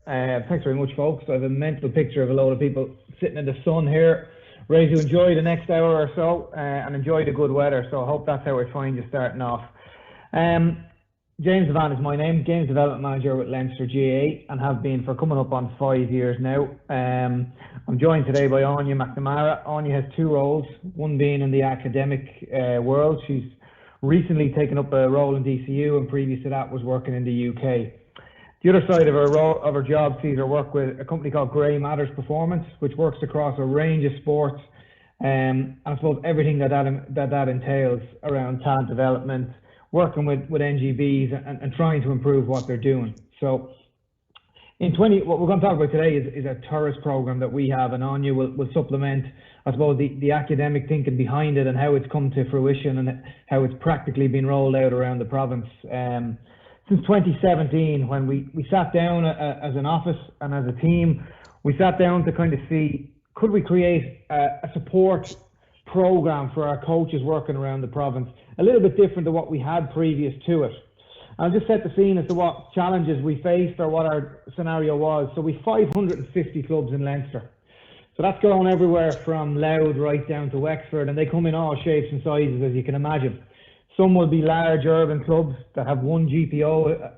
Thanks very much, folks. I have a mental picture of a load of people sitting in the sun here, ready to enjoy the next hour or so and enjoy the good weather. So I hope that's how I find you starting off. James Devane is my name, Games Development Manager with Leinster GAA, and have been for coming up on 5 years now. I'm joined today by Áine MacNamara. Áine has two roles, one being in the academic world. She's recently taken up a role in DCU, and previous to that was working in the UK. The other side of her job sees her work with a company called GAA Matters Performance, which works across a range of sports, and I suppose everything that entails around talent development, working with NGBs and trying to improve what they're doing. So what we're going to talk about today is a TURAS program that we have, and Áine will supplement, I suppose, the academic thinking behind it and how it's come to fruition and how it's practically been rolled out around the province. Since 2017, when we sat down as an office and as a team, we sat down to kind of see, could we create a support program for our coaches working around the province, a little bit different to what we had previous to it. I'll just set the scene as to what challenges we faced or what our scenario was. So we've 550 clubs in Leinster. So that's going everywhere from Louth right down to Wexford, and they come in all shapes and sizes, as you can imagine. Some will be large urban clubs that have one GPO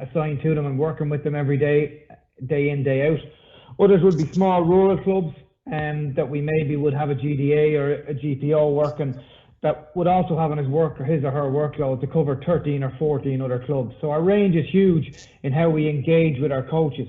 assigned to them and working with them every day, day in, day out. Others would be small rural clubs that we maybe would have a GDA or a GPO working that would also have on his or her workload to cover 13 or 14 other clubs. So our range is huge in how we engage with our coaches.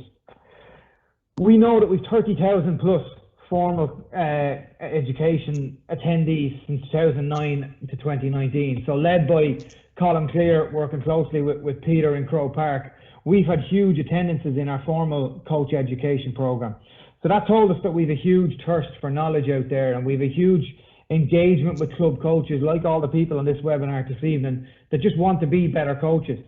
We know that we've 30,000 plus formal education attendees since 2009 to 2019. So led by Colin Clear, working closely with Peter in Crow Park, we've had huge attendances in our formal coach education program. So that told us that we've a huge thirst for knowledge out there, and we've a huge engagement with club coaches, like all the people on this webinar this evening, that just want to be better coaches.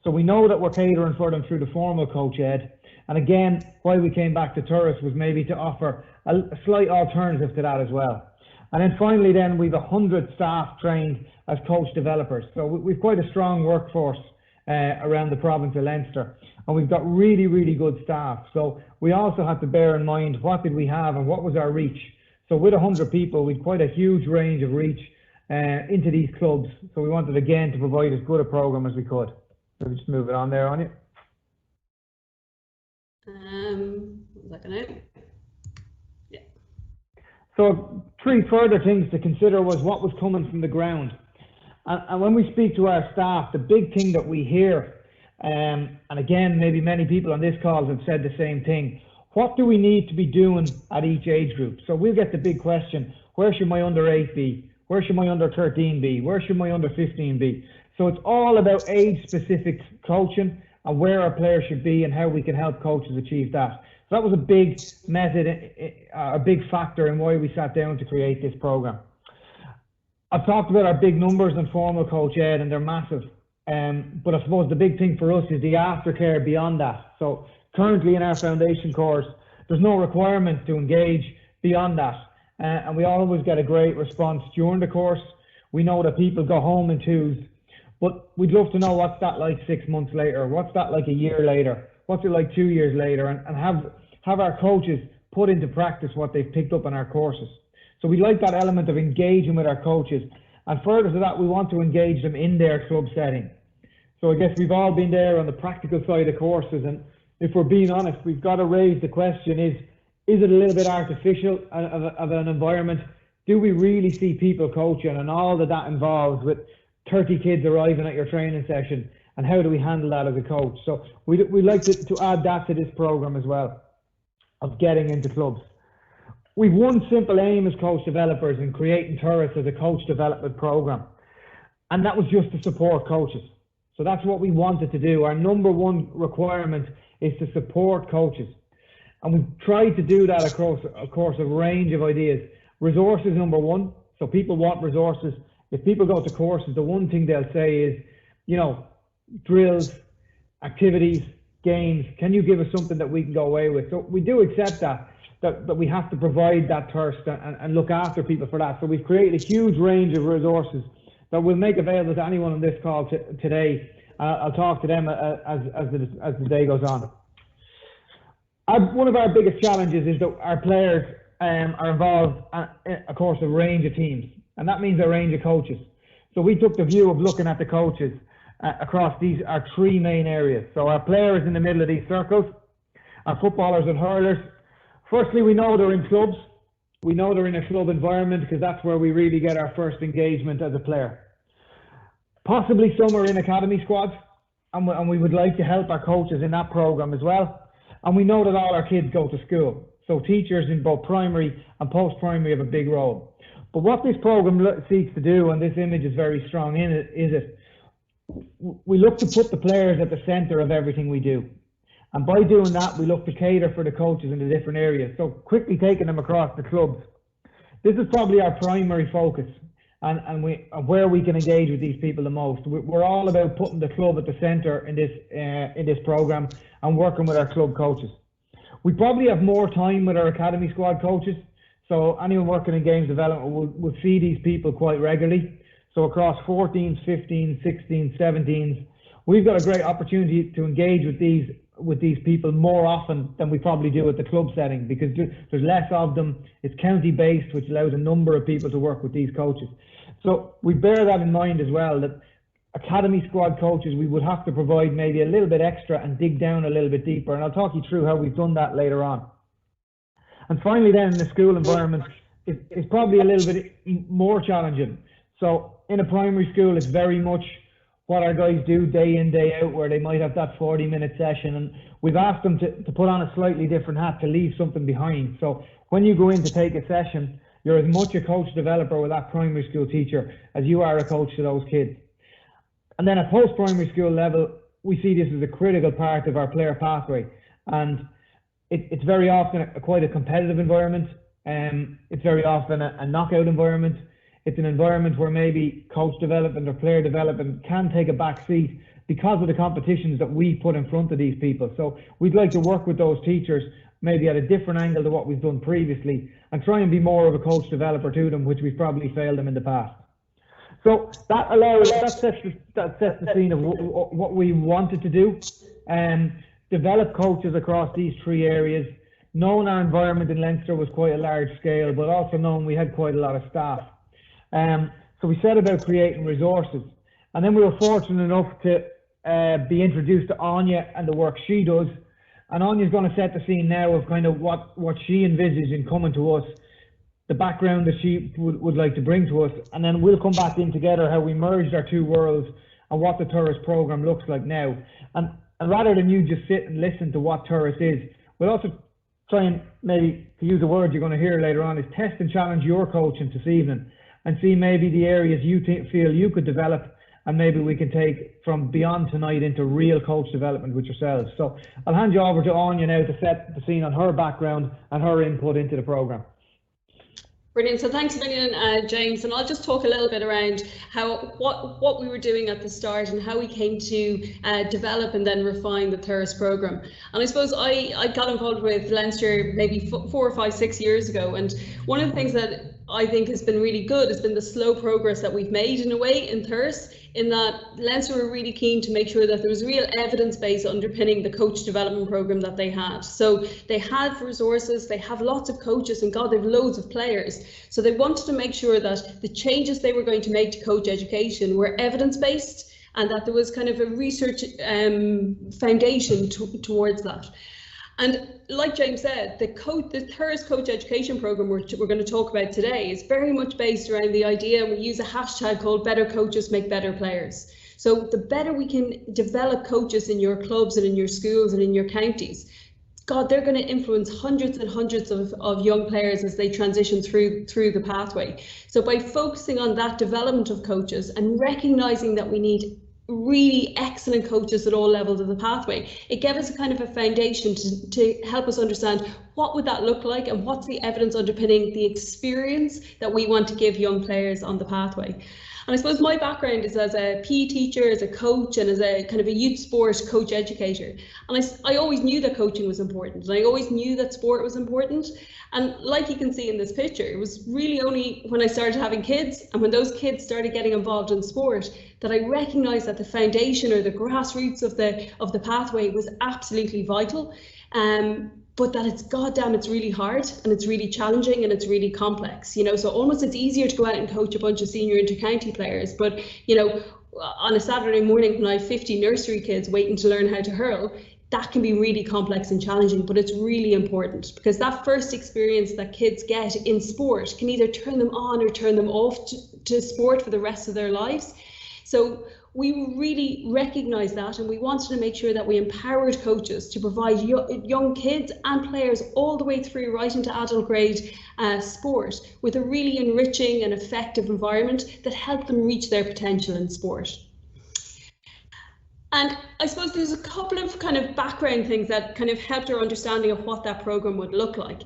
So we know that we're catering for them through the formal coach ed. And again, why we came back to TURAS was maybe to offer a slight alternative to that as well. And then finally then, we've 100 staff trained as coach developers. So we've quite a strong workforce around the province of Leinster, and we've got really, really good staff. So we also have to bear in mind, what did we have and what was our reach? So with 100 people, we've quite a huge range of reach into these clubs. So we wanted again to provide as good a program as we could. So we just move it on there, Áine. Yeah. So three further things to consider was what was coming from the ground. And when we speak to our staff, the big thing that we hear, and again, maybe many people on this call have said the same thing, what do we need to be doing at each age group? So we'll get the big question, where should my under 8 be? Where should my under 13 be? Where should my under 15 be? So it's all about age specific coaching and where our players should be and how we can help coaches achieve that. So that was a big method, a big factor in why we sat down to create this program. I've talked about our big numbers in formal coach ed, and they're massive. But I suppose the big thing for us is the aftercare beyond that. So currently in our foundation course, there's no requirement to engage beyond that. And we always get a great response during the course. We know that people go home in twos, but we'd love to know what's that like 6 months later, what's that like a year later, what's it like 2 years later, and have our coaches put into practice what they've picked up in our courses. So we like that element of engaging with our coaches. And further to that, we want to engage them in their club setting. So I guess we've all been there on the practical side of courses, and if we're being honest, we've got to raise the question, is it a little bit artificial of an environment? Do we really see people coaching and all that involves with 30 kids arriving at your training session, and how do we handle that as a coach? So we'd like to add that to this program as well, of getting into clubs. We've one simple aim as coach developers in creating TURAS as a coach development program, and that was just to support coaches. So that's what we wanted to do. Our number one requirement is to support coaches, and we've tried to do that across a range of ideas. Resources, number one. So people want resources. If people go to courses, the one thing they'll say is, you know, drills, activities, games, can you give us something that we can go away with? So we do accept that we have to provide that thirst and look after people for that. So we've created a huge range of resources that we'll make available to anyone on this call today. I'll talk to them as the day goes on. One of our biggest challenges is that our players are involved across a range of teams, and that means a range of coaches. So we took the view of looking at the coaches across our three main areas. So our players in the middle of these circles, our footballers and hurlers. Firstly, we know they're in clubs. We know they're in a club environment because that's where we really get our first engagement as a player. Possibly some are in academy squads, and we would like to help our coaches in that program as well. And we know that all our kids go to school. So teachers in both primary and post-primary have a big role. But what this program seeks to do, and this image is very strong in it, is we look to put the players at the centre of everything we do. And by doing that, we look to cater for the coaches in the different areas. So quickly taking them across the clubs. This is probably our primary focus and where we can engage with these people the most. We're all about putting the club at the centre in this program and working with our club coaches. We probably have more time with our academy squad coaches. So anyone working in games development will see these people quite regularly. So across 14s, 15s, 16s, 17s, we've got a great opportunity to engage with these people more often than we probably do at the club setting, because there's less of them. It's county based, which allows a number of people to work with these coaches. So we bear that in mind as well, that academy squad coaches, we would have to provide maybe a little bit extra and dig down a little bit deeper. And I'll talk you through how we've done that later on. And finally then, in the school environment, it's probably a little bit more challenging. So in a primary school, it's very much what our guys do day in, day out, where they might have that 40-minute session. And we've asked them to put on a slightly different hat, to leave something behind. So when you go in to take a session, you're as much a coach developer with that primary school teacher as you are a coach to those kids. And then at post-primary school level, we see this as a critical part of our player pathway. And it's very often quite a competitive environment. It's very often a knockout environment. It's an environment where maybe coach development or player development can take a back seat because of the competitions that we put in front of these people. So we'd like to work with those teachers maybe at a different angle to what we've done previously and try and be more of a coach developer to them, which we've probably failed them in the past. So that sets the scene of what we wanted to do, and develop coaches across these three areas. Knowing our environment in Leinster was quite a large scale, but also knowing we had quite a lot of staff. So we set about creating resources, and then we were fortunate enough to be introduced to Áine and the work she does. And Áine's going to set the scene now of kind of what she envisages in coming to us, the background that she would like to bring to us, and then we'll come back in together how we merged our two worlds and what the TURAS program looks like now. And rather than you just sit and listen to what TURAS is, we'll also try and, maybe to use a word you're going to hear later on, is test and challenge your coaching this evening and see maybe the areas you feel you could develop, and maybe we can take from beyond tonight into real coach development with yourselves. So I'll hand you over to Áine now to set the scene on her background and her input into the program. Brilliant. So thanks a million, James. And I'll just talk a little bit around what we were doing at the start and how we came to develop and then refine the TURAS program. And I suppose I got involved with Leinster maybe 4 or 5, 6 years ago. And one of the things that I think has been really good has been the slow progress that we've made in a way in TURAS, in that Leinster were really keen to make sure that there was real evidence base underpinning the coach development program that they had. So they have resources, they have lots of coaches, and God, they've loads of players. So they wanted to make sure that the changes they were going to make to coach education were evidence based, and that there was kind of a research foundation towards that. And like James said, the TURAS coach education program we're going to talk about today is very much based around the idea, and we use a hashtag called better coaches make better players. So the better we can develop coaches in your clubs and in your schools and in your counties, God, they're going to influence hundreds and hundreds of young players as they transition through the pathway. So by focusing on that development of coaches and recognizing that we need really excellent coaches at all levels of the pathway, it gave us a kind of a foundation to help us understand what would that look like and what's the evidence underpinning the experience that we want to give young players on the pathway. And I suppose my background is as a PE teacher, as a coach, and as a kind of a youth sport coach educator. And I always knew that coaching was important, and I always knew that sport was important. And like you can see in this picture, it was really only when I started having kids and when those kids started getting involved in sport that I recognized that the foundation or the grassroots of the pathway was absolutely vital. but that it's really hard and it's really challenging and it's really complex, you know. So almost it's easier to go out and coach a bunch of senior inter-county players, but, you know, on a Saturday morning when I have 50 nursery kids waiting to learn how to hurl, that can be really complex and challenging, but it's really important because that first experience that kids get in sport can either turn them on or turn them off to sport for the rest of their lives. So we really recognise that, and we wanted to make sure that we empowered coaches to provide young kids and players all the way through right into adult grade sport with a really enriching and effective environment that helped them reach their potential in sport. And I suppose there's a couple of kind of background things that kind of helped our understanding of what that programme would look like.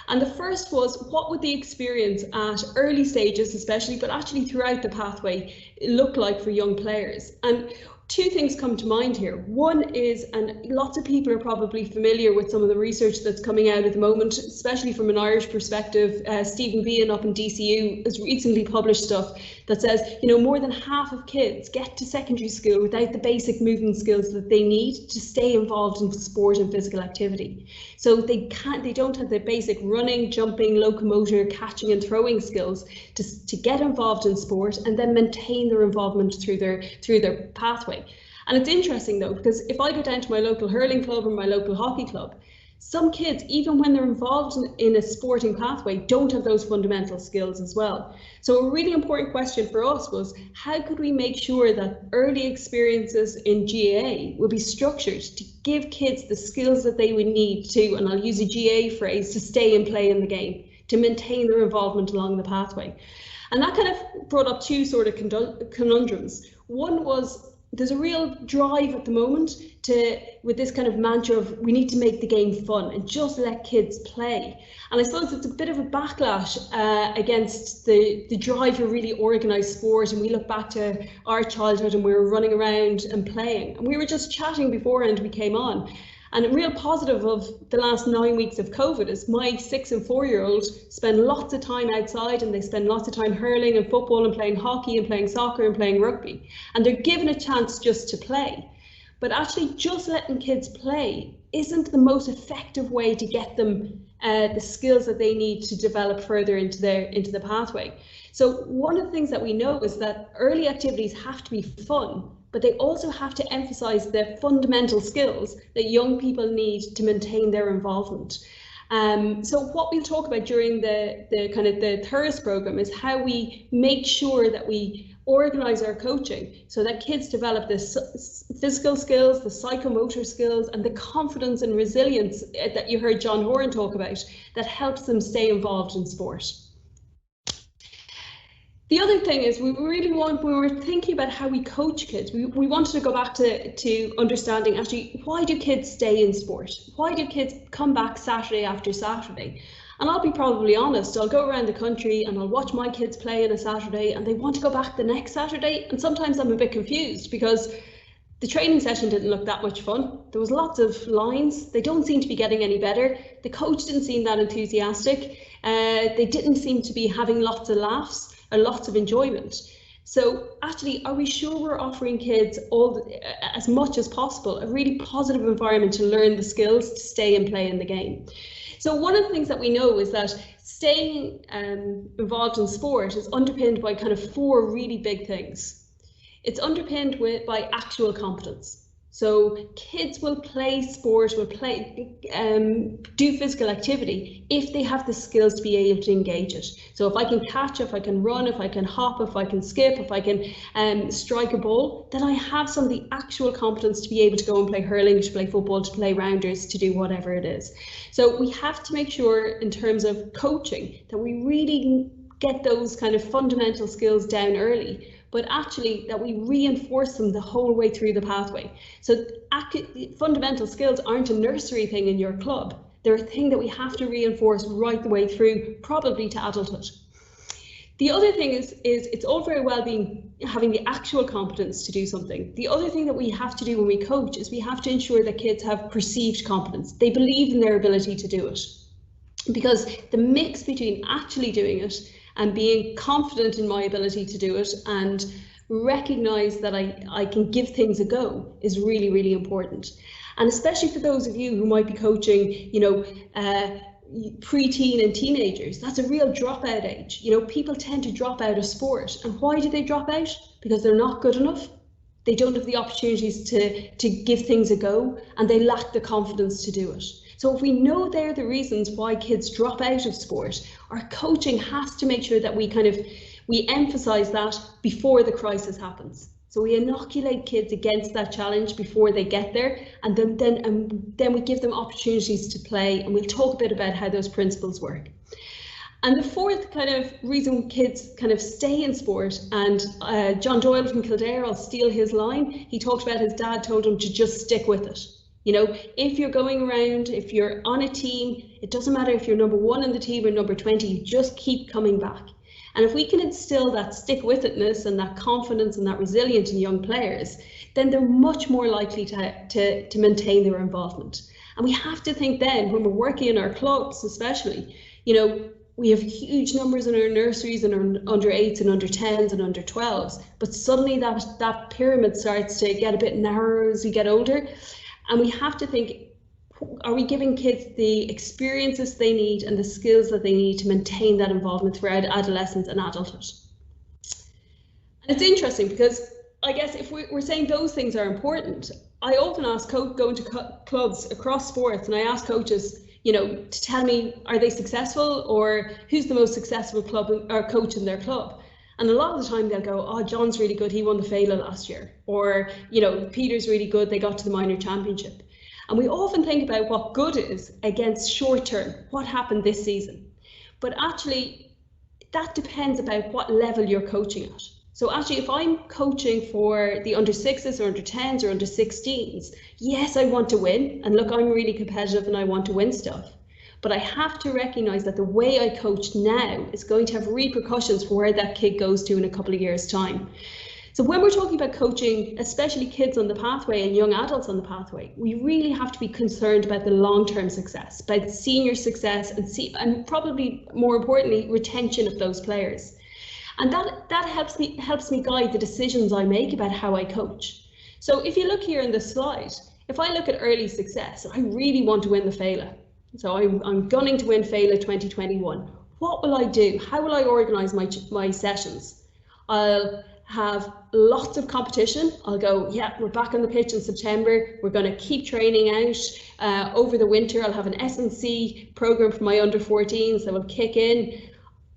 And the first was, what would the experience at early stages especially, but actually throughout the pathway, look like for young players? And two things come to mind here. One is, and lots of people are probably familiar with some of the research that's coming out at the moment, especially from an Irish perspective. Stephen Behan up in DCU has recently published stuff that says, you know, more than half of kids get to secondary school without the basic movement skills that they need to stay involved in sport and physical activity. So they don't have the basic running, jumping, locomotor, catching and throwing skills to get involved in sport and then maintain their involvement through their pathway. And it's interesting though, because if I go down to my local hurling club or my local hockey club, some kids, even when they're involved in a sporting pathway, don't have those fundamental skills as well. So a really important question for us was, how could we make sure that early experiences in GAA will be structured to give kids the skills that they would need to, and I'll use a GAA phrase, to stay and play in the game, to maintain their involvement along the pathway. And that kind of brought up two sort of conundrums. One was, there's a real drive at the moment with this kind of mantra of we need to make the game fun and just let kids play. And I suppose it's a bit of a backlash against the drive for really organised sport. And we look back to our childhood and we were running around and playing. And we were just chatting beforehand we came on. And a real positive of the last 9 weeks of COVID is my 6 and 4-year-old spend lots of time outside, and they spend lots of time hurling and football and playing hockey and playing soccer and playing rugby. And they're given a chance just to play. But actually just letting kids play isn't the most effective way to get them the skills that they need to develop further into the pathway. So one of the things that we know is that early activities have to be fun, but they also have to emphasize the fundamental skills that young people need to maintain their involvement. So what we'll talk about during the TURAS program is how we make sure that we organize our coaching so that kids develop the physical skills, the psychomotor skills, and the confidence and resilience that you heard John Horan talk about that helps them stay involved in sport. The other thing is when we were thinking about how we coach kids, we wanted to go back to understanding actually, why do kids stay in sport? Why do kids come back Saturday after Saturday? And I'll be probably honest, I'll go around the country and I'll watch my kids play on a Saturday and they want to go back the next Saturday. And sometimes I'm a bit confused because the training session didn't look that much fun. There was lots of lines. They don't seem to be getting any better. The coach didn't seem that enthusiastic. They didn't seem to be having lots of laughs or lots of enjoyment. So actually, are we sure we're offering kids as much as possible, a really positive environment to learn the skills to stay and play in the game? So one of the things that we know is that staying involved in sport is underpinned by kind of 4 really big things. It's underpinned by actual competence. So kids will play sport, will do physical activity if they have the skills to be able to engage it. So if I can catch, if I can run, if I can hop, if I can skip, if I can strike a ball, then I have some of the actual competence to be able to go and play hurling, to play football, to play rounders, to do whatever it is. So we have to make sure in terms of coaching that we really get those kind of fundamental skills down early, but actually that we reinforce them the whole way through the pathway. So fundamental skills aren't a nursery thing in your club. They're a thing that we have to reinforce right the way through, probably to adulthood. The other thing is it's all very well having the actual competence to do something. The other thing that we have to do when we coach is we have to ensure that kids have perceived competence. They believe in their ability to do it. Because the mix between actually doing it and being confident in my ability to do it and recognize that I can give things a go is really, really important. And especially for those of you who might be coaching, preteen and teenagers, that's a real dropout age. People tend to drop out of sport. And why do they drop out? Because they're not good enough. They don't have the opportunities to give things a go, and they lack the confidence to do it. So if we know they're the reasons why kids drop out of sport, our coaching has to make sure that we emphasize that before the crisis happens. So we inoculate kids against that challenge before they get there, and then we give them opportunities to play, and we'll talk a bit about how those principles work. And the fourth kind of reason kids kind of stay in sport, and John Doyle from Kildare, I'll steal his line, he talked about his dad told him to just stick with it. If you're going around, if you're on a team, it doesn't matter if you're number 1 in the team or number 20, you just keep coming back. And if we can instill that stick-with-itness and that confidence and that resilience in young players, then they're much more likely to maintain their involvement. And we have to think then, when we're working in our clubs especially, we have huge numbers in our nurseries and our under 8s and under 10s and under 12s, but suddenly that pyramid starts to get a bit narrower as we get older. And we have to think, are we giving kids the experiences they need and the skills that they need to maintain that involvement throughout adolescence and adulthood? And it's interesting because I guess if we're saying those things are important, I often ask going to clubs across sports, and I ask coaches, to tell me, are they successful, or who's the most successful club or coach in their club? And a lot of the time they'll go, oh, John's really good, he won the Féile last year. Or, Peter's really good, they got to the minor championship. And we often think about what good is against short term, what happened this season. But actually, that depends about what level you're coaching at. So actually, if I'm coaching for the under 6s or under 10s or under 16s, yes, I want to win. And look, I'm really competitive and I want to win stuff. But I have to recognize that the way I coach now is going to have repercussions for where that kid goes to in a couple of years' time. So when we're talking about coaching, especially kids on the pathway and young adults on the pathway, we really have to be concerned about the long-term success, about senior success, and probably more importantly, retention of those players. And that helps me guide the decisions I make about how I coach. So if you look here in this slide, if I look at early success, I really want to win the Féile. So I'm gunning to win Féile 2021. What will I do? How will I organise my sessions? I'll have lots of competition. I'll go, yeah, we're back on the pitch in September. We're going to keep training out. Over the winter, I'll have an S&C programme for my under 14s that will kick in.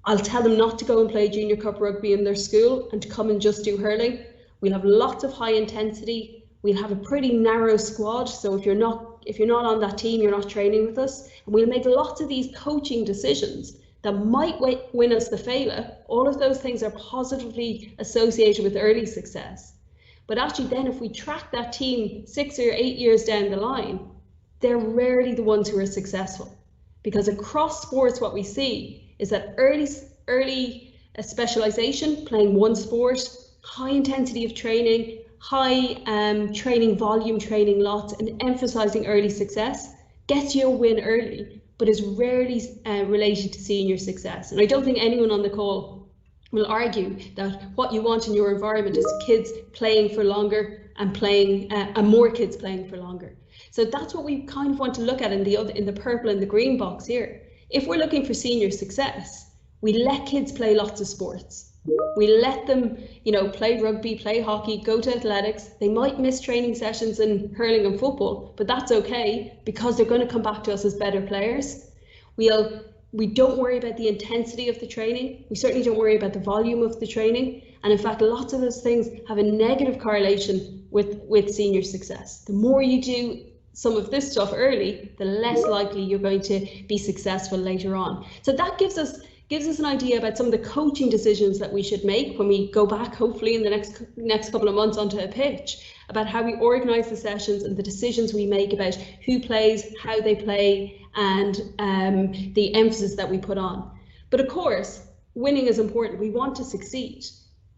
I'll tell them not to go and play junior cup rugby in their school and to come and just do hurling. We'll have lots of high intensity. We'll have a pretty narrow squad. So if you're not on that team, you're not training with us. And we'll make lots of these coaching decisions that might win us the Féile. All of those things are positively associated with early success. But actually then if we track that team 6 or 8 years down the line, they're rarely the ones who are successful. Because across sports, what we see is that early specialization, playing one sport, high intensity of training, high training volume, training lots, and emphasizing early success gets you a win early, but is rarely related to senior success. And I don't think anyone on the call will argue that what you want in your environment is kids playing for longer and more kids playing for longer. So that's what we kind of want to look at in the purple and the green box here. If we're looking for senior success, we let kids play lots of sports. We let them, play rugby, play hockey, go to athletics. They might miss training sessions in hurling and football, but that's okay because they're going to come back to us as better players. We don't worry about the intensity of the training. We certainly don't worry about the volume of the training. And in fact, lots of those things have a negative correlation with senior success. The more you do some of this stuff early, the less likely you're going to be successful later on. So that gives us an idea about some of the coaching decisions that we should make when we go back, hopefully in the next couple of months onto a pitch, about how we organise the sessions and the decisions we make about who plays, how they play, and the emphasis that we put on. But of course, winning is important. We want to succeed.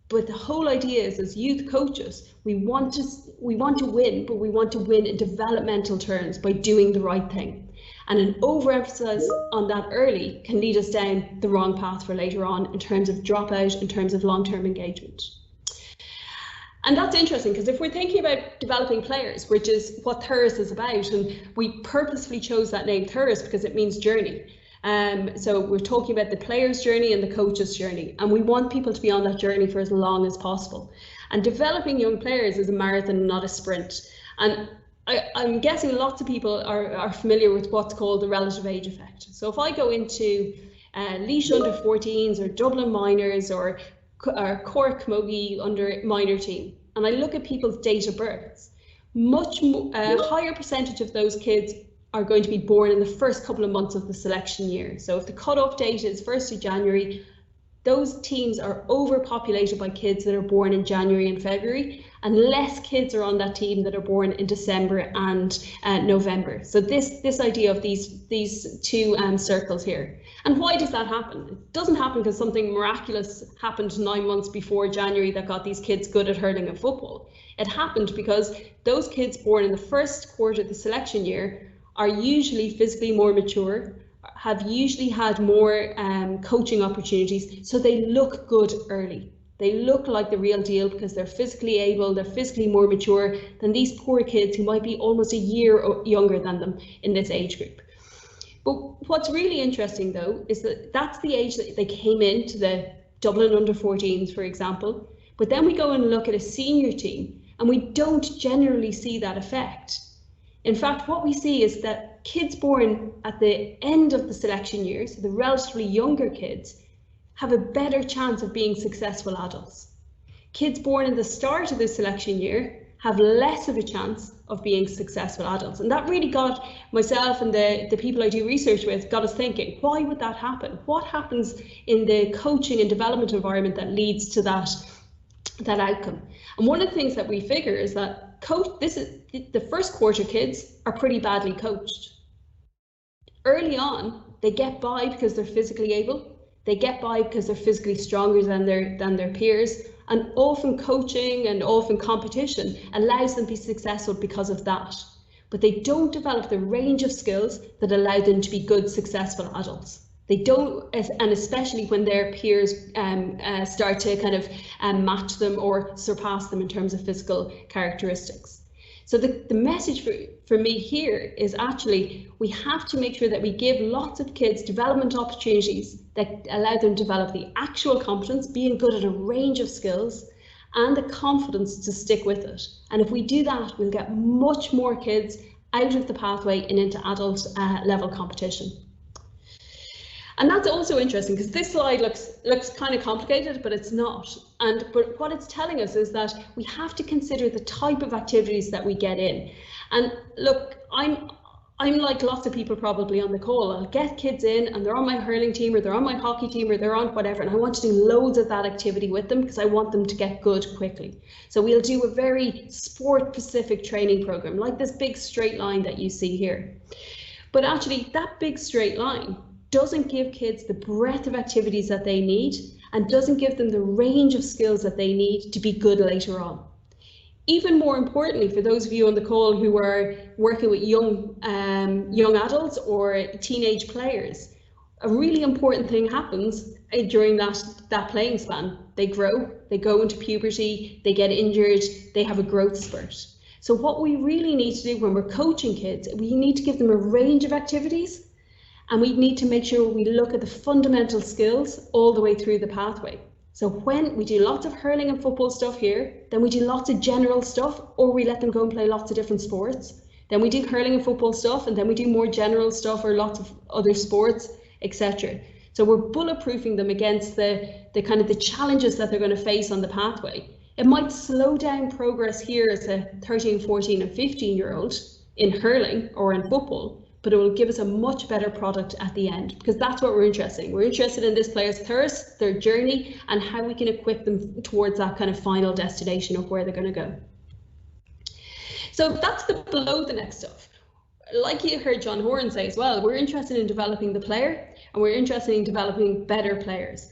But the whole idea is, as youth coaches, we want to win, but we want to win in developmental terms by doing the right thing. And an overemphasis on that early can lead us down the wrong path for later on in terms of dropout, in terms of long-term engagement. And that's interesting, because if we're thinking about developing players, which is what TURAS is about, and we purposefully chose that name TURAS because it means journey. So we're talking about the player's journey and the coach's journey, and we want people to be on that journey for as long as possible. And developing young players is a marathon, not a sprint. And I'm guessing lots of people are familiar with what's called the relative age effect. So if I go into Laois under 14s or Dublin minors or Cork Camogie under minor team, and I look at people's date of births, much higher percentage of those kids are going to be born in the first couple of months of the selection year. So if the cut-off date is 1st of January, those teams are overpopulated by kids that are born in January and February, and less kids are on that team that are born in December and November. So this idea of these two circles here. And why does that happen? It doesn't happen because something miraculous happened 9 months before January that got these kids good at hurling and football. It happened because those kids born in the first quarter of the selection year are usually physically more mature, have usually had more coaching opportunities, so they look good early. They look like the real deal because they're physically able, they're physically more mature than these poor kids who might be almost a year younger than them in this age group. But what's really interesting though is that that's the age that they came into the Dublin under 14s, for example. But then we go and look at a senior team and we don't generally see that effect. In fact, what we see is that kids born at the end of the selection years, the relatively younger kids, have a better chance of being successful adults. Kids born in the start of the selection year have less of a chance of being successful adults. And that really got myself and the people I do research with, got us thinking, why would that happen? What happens in the coaching and development environment that leads to that outcome? And one of the things that we figure is that the first quarter kids are pretty badly coached. Early on, they get by because they're physically able. They get by because they're physically stronger than their peers, and often coaching and often competition allows them to be successful because of that. But they don't develop the range of skills that allow them to be good, successful adults. They don't, and especially when their peers start to kind of match them or surpass them in terms of physical characteristics. So the message for me here is actually we have to make sure that we give lots of kids development opportunities that allow them to develop the actual competence, being good at a range of skills, and the confidence to stick with it. And if we do that, we'll get much more kids out of the pathway and into adult level competition. And that's also interesting because this slide looks kind of complicated, but it's not. But what it's telling us is that we have to consider the type of activities that we get in. And look, I'm like lots of people probably on the call. I'll get kids in and they're on my hurling team or they're on my hockey team or they're on whatever, and I want to do loads of that activity with them because I want them to get good quickly. So we'll do a very sport-specific training program, like this big straight line that you see here. But actually, that big straight line doesn't give kids the breadth of activities that they need and doesn't give them the range of skills that they need to be good later on. Even more importantly, for those of you on the call who are working with young adults or teenage players, a really important thing happens during that playing span. They grow, they go into puberty, they get injured, they have a growth spurt. So what we really need to do when we're coaching kids, we need to give them a range of activities. And we need to make sure we look at the fundamental skills all the way through the pathway. So when we do lots of hurling and football stuff here, then we do lots of general stuff, or we let them go and play lots of different sports. Then we do hurling and football stuff, and then we do more general stuff or lots of other sports, etc. So we're bulletproofing them against the kind of the challenges that they're going to face on the pathway. It might slow down progress here as a 13, 14 and 15-year-old in hurling or in football, but it will give us a much better product at the end, because that's what we're interested in. We're interested in this player's thirst, their journey, and how we can equip them towards that kind of final destination of where they're going to go. So that's the below the neck stuff. Like you heard John Horan say as well, we're interested in developing the player, and we're interested in developing better players.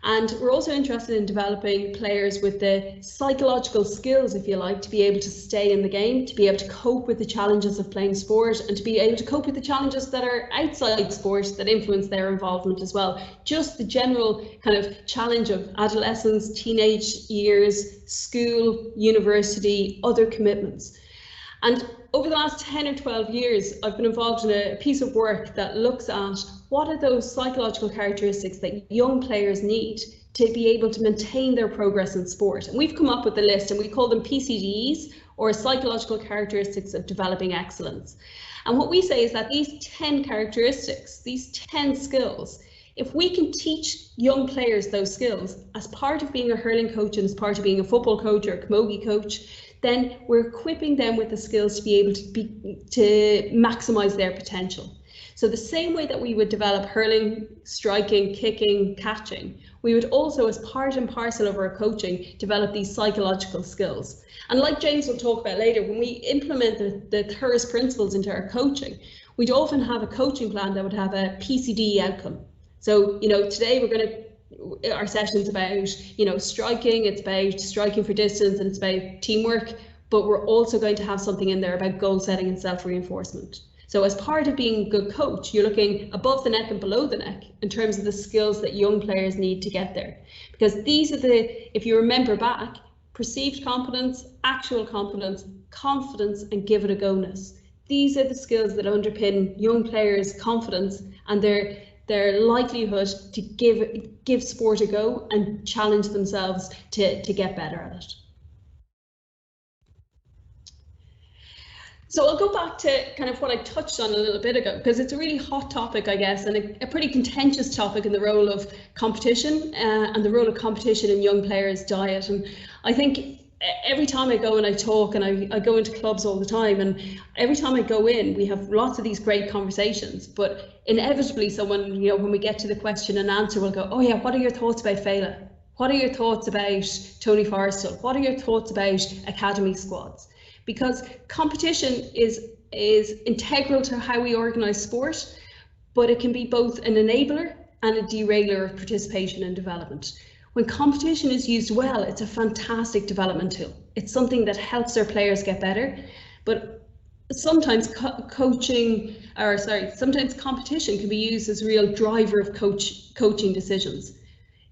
And we're also interested in developing players with the psychological skills, if you like, to be able to stay in the game, to be able to cope with the challenges of playing sport, and to be able to cope with the challenges that are outside sport that influence their involvement as well. Just the general kind of challenge of adolescence, teenage years, school, university, other commitments. And over the last 10 or 12 years, I've been involved in a piece of work that looks at what are those psychological characteristics that young players need to be able to maintain their progress in sport. And we've come up with a list, and we call them PCDs, or psychological characteristics of developing excellence. And what we say is that these 10 characteristics, these 10 skills, if we can teach young players those skills as part of being a hurling coach and as part of being a football coach or a camogie coach, then we're equipping them with the skills to be able to maximise their potential. So the same way that we would develop hurling, striking, kicking, catching, we would also, as part and parcel of our coaching, develop these psychological skills. And like James will talk about later, when we implement the TURAS principles into our coaching, we'd often have a coaching plan that would have a PCD outcome. So, today we're going to, our session's about, striking, it's about striking for distance, and it's about teamwork, but we're also going to have something in there about goal setting and self-reinforcement. So as part of being a good coach, you're looking above the neck and below the neck in terms of the skills that young players need to get there. Because these are if you remember back, perceived competence, actual competence, confidence, and give it a go-ness. These are the skills that underpin young players' confidence and their likelihood to give sport a go and challenge themselves to get better at it. So I'll go back to kind of what I touched on a little bit ago, because it's a really hot topic, I guess, and a pretty contentious topic in the role of competition and the role of competition in young players' diet. And I think every time I go and I talk, and I go into clubs all the time, and every time I go in, we have lots of these great conversations, but inevitably someone, when we get to the question and answer, will go, oh yeah, what are your thoughts about Fela? What are your thoughts about Tony Forrestal? What are your thoughts about academy squads? Because competition is integral to how we organise sport, but it can be both an enabler and a derailer of participation and development. When competition is used well, it's a fantastic development tool. It's something that helps our players get better, but sometimes competition can be used as a real driver of coaching decisions.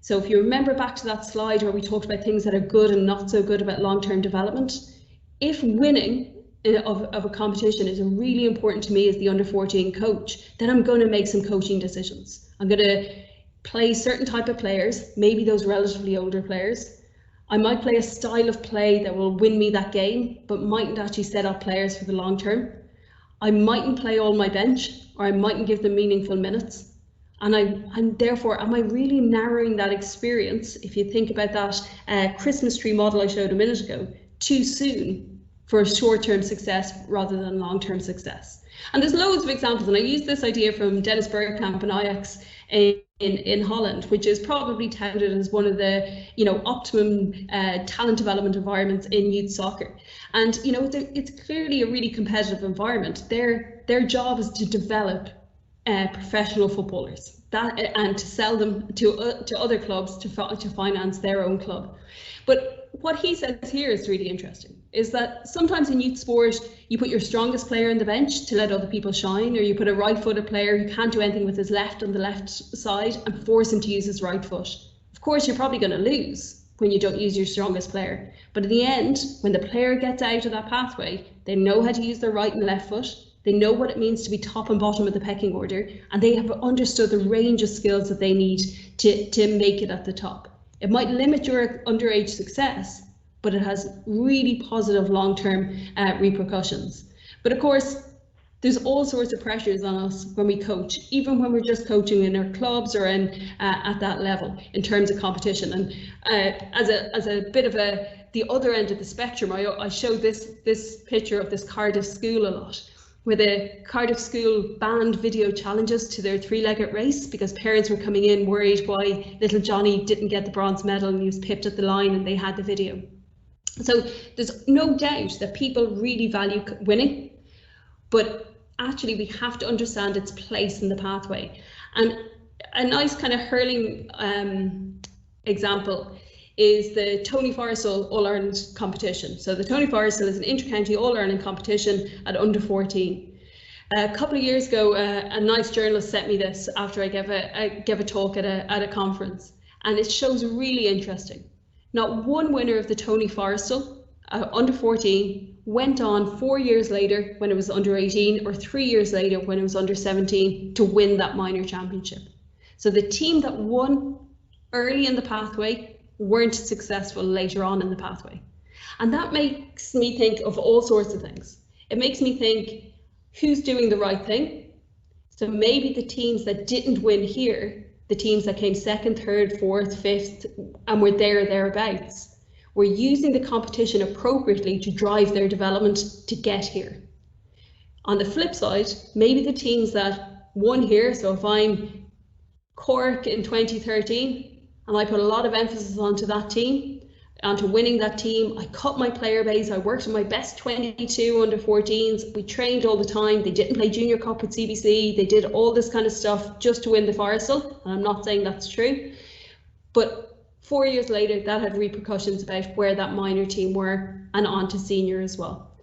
So if you remember back to that slide where we talked about things that are good and not so good about long-term development, if winning of a competition is really important to me as the under-14 coach, then I'm going to make some coaching decisions. I'm going to play certain type of players, maybe those relatively older players. I might play a style of play that will win me that game, but mightn't actually set up players for the long term. I mightn't play all my bench, or I mightn't give them meaningful minutes. And therefore, am I really narrowing that experience, if you think about that Christmas tree model I showed a minute ago, too soon for short-term success rather than long-term success? And there's loads of examples, and I use this idea from Dennis Bergkamp and Ajax in Holland, which is probably touted as one of the optimum talent development environments in youth soccer. And it's clearly a really competitive environment. Their job is to develop professional footballers and to sell them to other clubs to finance their own club. But what he says here is really interesting, is that sometimes in youth sport, you put your strongest player on the bench to let other people shine, or you put a right-footed player who can't do anything with his left on the left side and force him to use his right foot. Of course, you're probably going to lose when you don't use your strongest player. But in the end, when the player gets out of that pathway, they know how to use their right and left foot. They know what it means to be top and bottom of the pecking order, and they have understood the range of skills that they need to make it at the top. It might limit your underage success, but it has really positive long-term repercussions. But of course, there's all sorts of pressures on us when we coach, even when we're just coaching in our clubs or at that level in terms of competition. And as a bit of the other end of the spectrum, I show this picture of this Cardiff school a lot, where the Cardiff school banned video challenges to their three-legged race because parents were coming in worried why little Johnny didn't get the bronze medal and he was pipped at the line, and they had the video. So there's no doubt that people really value winning, but actually we have to understand its place in the pathway. And a nice kind of hurling example is the Tony Forrestal All-Ireland competition. So the Tony Forrestal is an inter-county All-Ireland competition at under 14. A couple of years ago, a nice journalist sent me this after I gave a talk at a conference, and it shows really interesting. Not one winner of the Tony Forrestal under 14 went on 4 years later when it was under 18, or 3 years later when it was under 17, to win that minor championship. So the team that won early in the pathway weren't successful later on in the pathway. And that makes me think of all sorts of things. It makes me think, who's doing the right thing? So maybe the teams that didn't win here, the teams that came second, third, fourth, fifth, and were there or thereabouts, were using the competition appropriately to drive their development to get here. On the flip side, maybe the teams that won here, so if I'm Cork in 2013, and I put a lot of emphasis onto that team, onto winning that team. I cut my player base. I worked with my best 22 under 14s. We trained all the time. They didn't play Junior Cup with CBC. They did all this kind of stuff just to win the Forrestal. And I'm not saying that's true. But 4 years later, that had repercussions about where that minor team were and on to senior as well.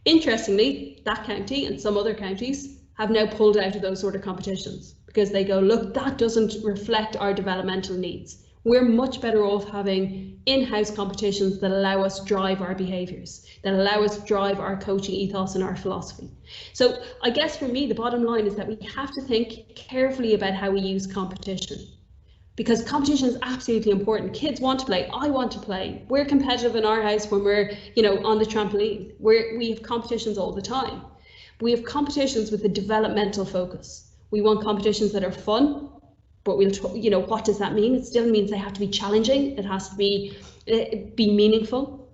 Interestingly, that county and some other counties have now pulled out of those sort of competitions because they go, look, that doesn't reflect our developmental needs. We're much better off having in-house competitions that allow us to drive our behaviours, that allow us to drive our coaching ethos and our philosophy. So I guess for me, the bottom line is that we have to think carefully about how we use competition, because competition is absolutely important. Kids want to play. I want to play. We're competitive in our house when we're, on the trampoline. We have competitions all the time. We have competitions with a developmental focus. We want competitions that are fun. But what does that mean? It still means they have to be challenging. It has to be meaningful.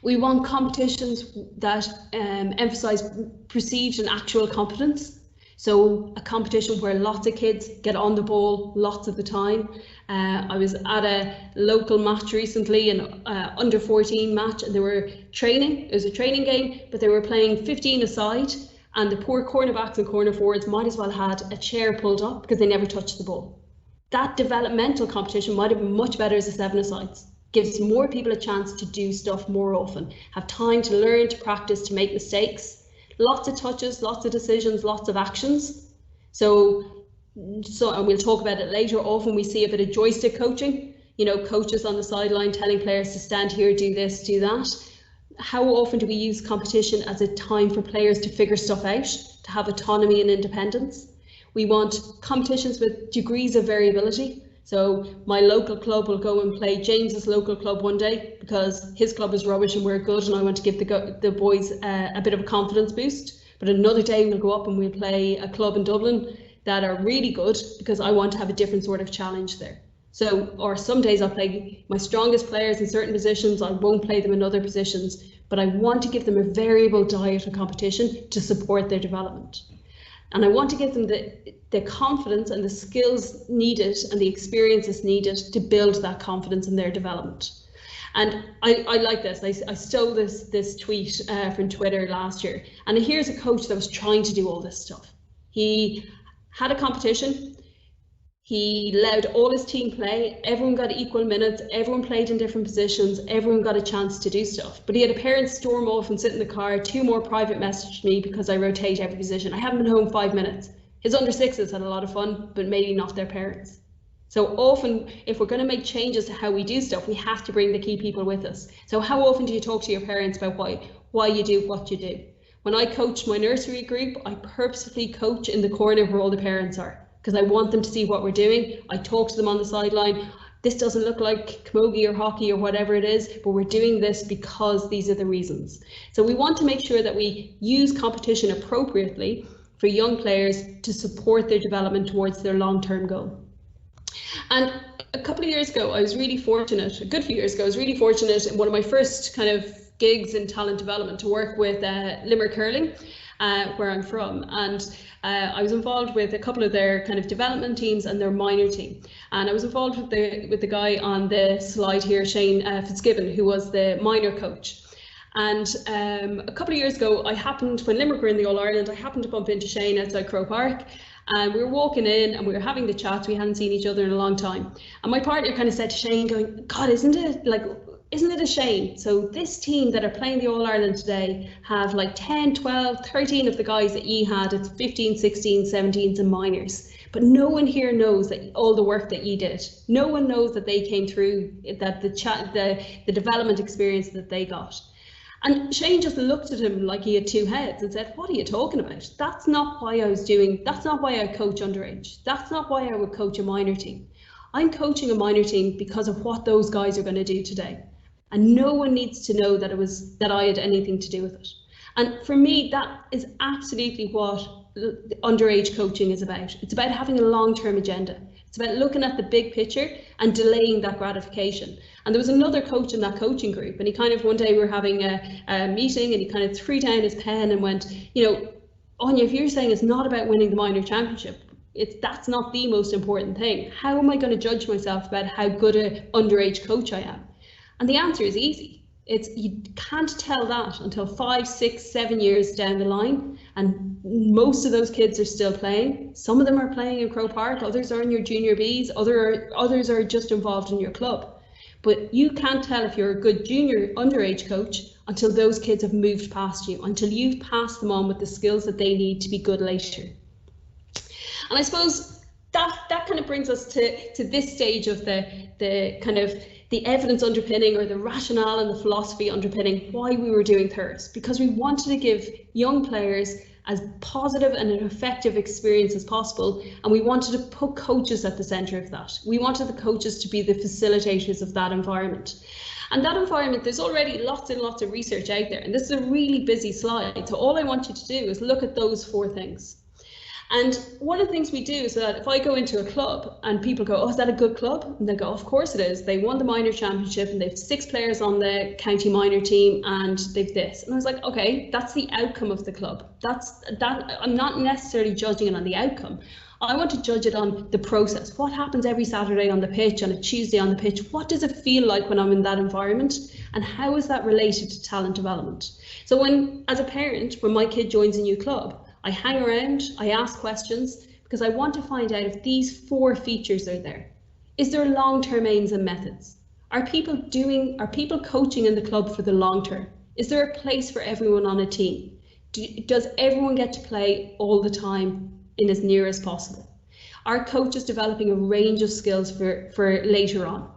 We want competitions that emphasize perceived and actual competence. So a competition where lots of kids get on the ball lots of the time. I was at a local match recently, an under 14 match, and they were training. It was a training game, but they were playing 15 aside, and the poor cornerbacks and corner forwards might as well had a chair pulled up because they never touched the ball. That developmental competition might have been much better as a 7-a-sides. Gives more people a chance to do stuff more often, have time to learn, to practice, to make mistakes. Lots of touches, lots of decisions, lots of actions. So and we'll talk about it later, often we see a bit of joystick coaching, coaches on the sideline telling players to stand here, do this, do that. How often do we use competition as a time for players to figure stuff out, to have autonomy and independence? We want competitions with degrees of variability. So my local club will go and play James's local club one day because his club is rubbish and we're good, and I want to give the boys a bit of a confidence boost. But another day we'll go up and we'll play a club in Dublin that are really good because I want to have a different sort of challenge there. So, or some days I'll play my strongest players in certain positions, I won't play them in other positions, but I want to give them a variable diet of competition to support their development. And I want to give them the confidence and the skills needed and the experiences needed to build that confidence in their development. And I like this. I stole this tweet from Twitter last year. And here's a coach that was trying to do all this stuff. He had a competition. He allowed all his team play. Everyone got equal minutes. Everyone played in different positions. Everyone got a chance to do stuff. But he had a parent storm off and sit in the car. 2 more private messaged me because I rotate every position. I haven't been home 5 minutes. His under 6s had a lot of fun, but maybe not their parents. So often, if we're going to make changes to how we do stuff, we have to bring the key people with us. So how often do you talk to your parents about why you do what you do? When I coach my nursery group, I purposefully coach in the corner where all the parents are, because I want them to see what we're doing. I talk to them on the sideline. This doesn't look like camogie or hockey or whatever it is, but we're doing this because these are the reasons. So we want to make sure that we use competition appropriately for young players to support their development towards their long-term goal. And a couple of years ago, I was really fortunate, a good few years ago, I was really fortunate in one of my first kind of gigs in talent development to work with Limerick Hurling, where I'm from. And I was involved with a couple of their kind of development teams and their minor team. And I was involved with the guy on the slide here, Shane Fitzgibbon, who was the minor coach. And a couple of years ago, when Limerick were in the All-Ireland, I happened to bump into Shane outside Croke Park. And we were walking in and we were having the chats. We hadn't seen each other in a long time. And my partner kind of said to Shane, going, God, isn't it a shame? So this team that are playing the All-Ireland today have like 10, 12, 13 of the guys that ye had. It's 15, 16, 17s and minors. But no one here knows that all the work that ye did. No one knows that they came through, that the development experience that they got. And Shane just looked at him like he had two heads and said, what are you talking about? That's not why that's not why I coach underage. That's not why I would coach a minor team. I'm coaching a minor team because of what those guys are going to do today. And no one needs to know that I had anything to do with it. And for me, that is absolutely what underage coaching is about. It's about having a long-term agenda. It's about looking at the big picture and delaying that gratification. And there was another coach in that coaching group, and he kind of, one day we were having a meeting, and he kind of threw down his pen and went, you know, Áine, if you're saying it's not about winning the minor championship, that's not the most important thing. How am I going to judge myself about how good an underage coach I am? And the answer is easy. You can't tell that until 5, 6, 7 years down the line, and most of those kids are still playing. Some of them are playing in Croke Park, others are in your junior Bs, others are just involved in your club. But you can't tell if you're a good junior underage coach until those kids have moved past you, until you've passed them on with the skills that they need to be good later. And I suppose that kind of brings us to this stage of the kind of the evidence underpinning, or the rationale and the philosophy underpinning why we were doing TURAS, because we wanted to give young players as positive and an effective experience as possible, and we wanted to put coaches at the centre of that. We wanted the coaches to be the facilitators of that environment. And that environment, there's already lots and lots of research out there, and this is a really busy slide, so all I want you to do is look at those 4 things. And one of the things we do is that if I go into a club and people go, oh, is that a good club? And they go, of course it is. They won the minor championship and they've 6 players on the county minor team and they've this. And I was like, okay, that's the outcome of the club. I'm not necessarily judging it on the outcome. I want to judge it on the process. What happens every Saturday on the pitch, on a Tuesday on the pitch? What does it feel like when I'm in that environment? And how is that related to talent development? So as a parent, when my kid joins a new club, I hang around, I ask questions, because I want to find out if these 4 features are there. Is there long-term aims and methods? Are people coaching in the club for the long term? Is there a place for everyone on a team? Does everyone get to play all the time in as near as possible? Are coaches developing a range of skills for later on?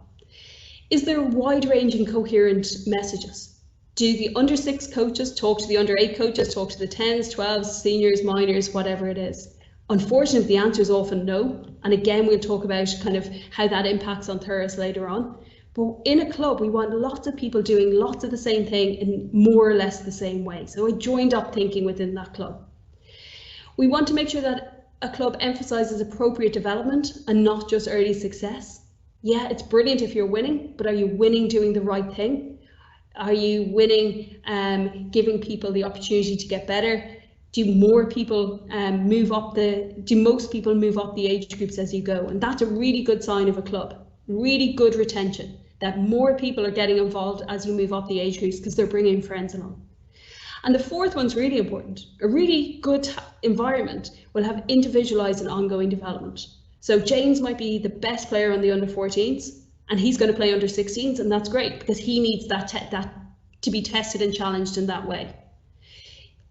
Is there wide-ranging coherent messages? Do the under 6 coaches talk to the under 8 coaches, talk to the 10s, 12s, seniors, minors, whatever it is? Unfortunately, the answer is often no. And again, we'll talk about kind of how that impacts on TURAS later on. But in a club, we want lots of people doing lots of the same thing in more or less the same way. So I joined up thinking within that club. We want to make sure that a club emphasises appropriate development and not just early success. Yeah, it's brilliant if you're winning, but are you winning doing the right thing? Are you winning giving people the opportunity to get better? Do most people move up the age groups as you go? And that's a really good sign of a club, really good retention, that more people are getting involved as you move up the age groups because they're bringing friends along. And the 4th one's really important. A really good environment will have individualised and ongoing development. So James might be the best player on the under 14s, and he's going to play under 16s, and that's great because he needs that to be tested and challenged in that way.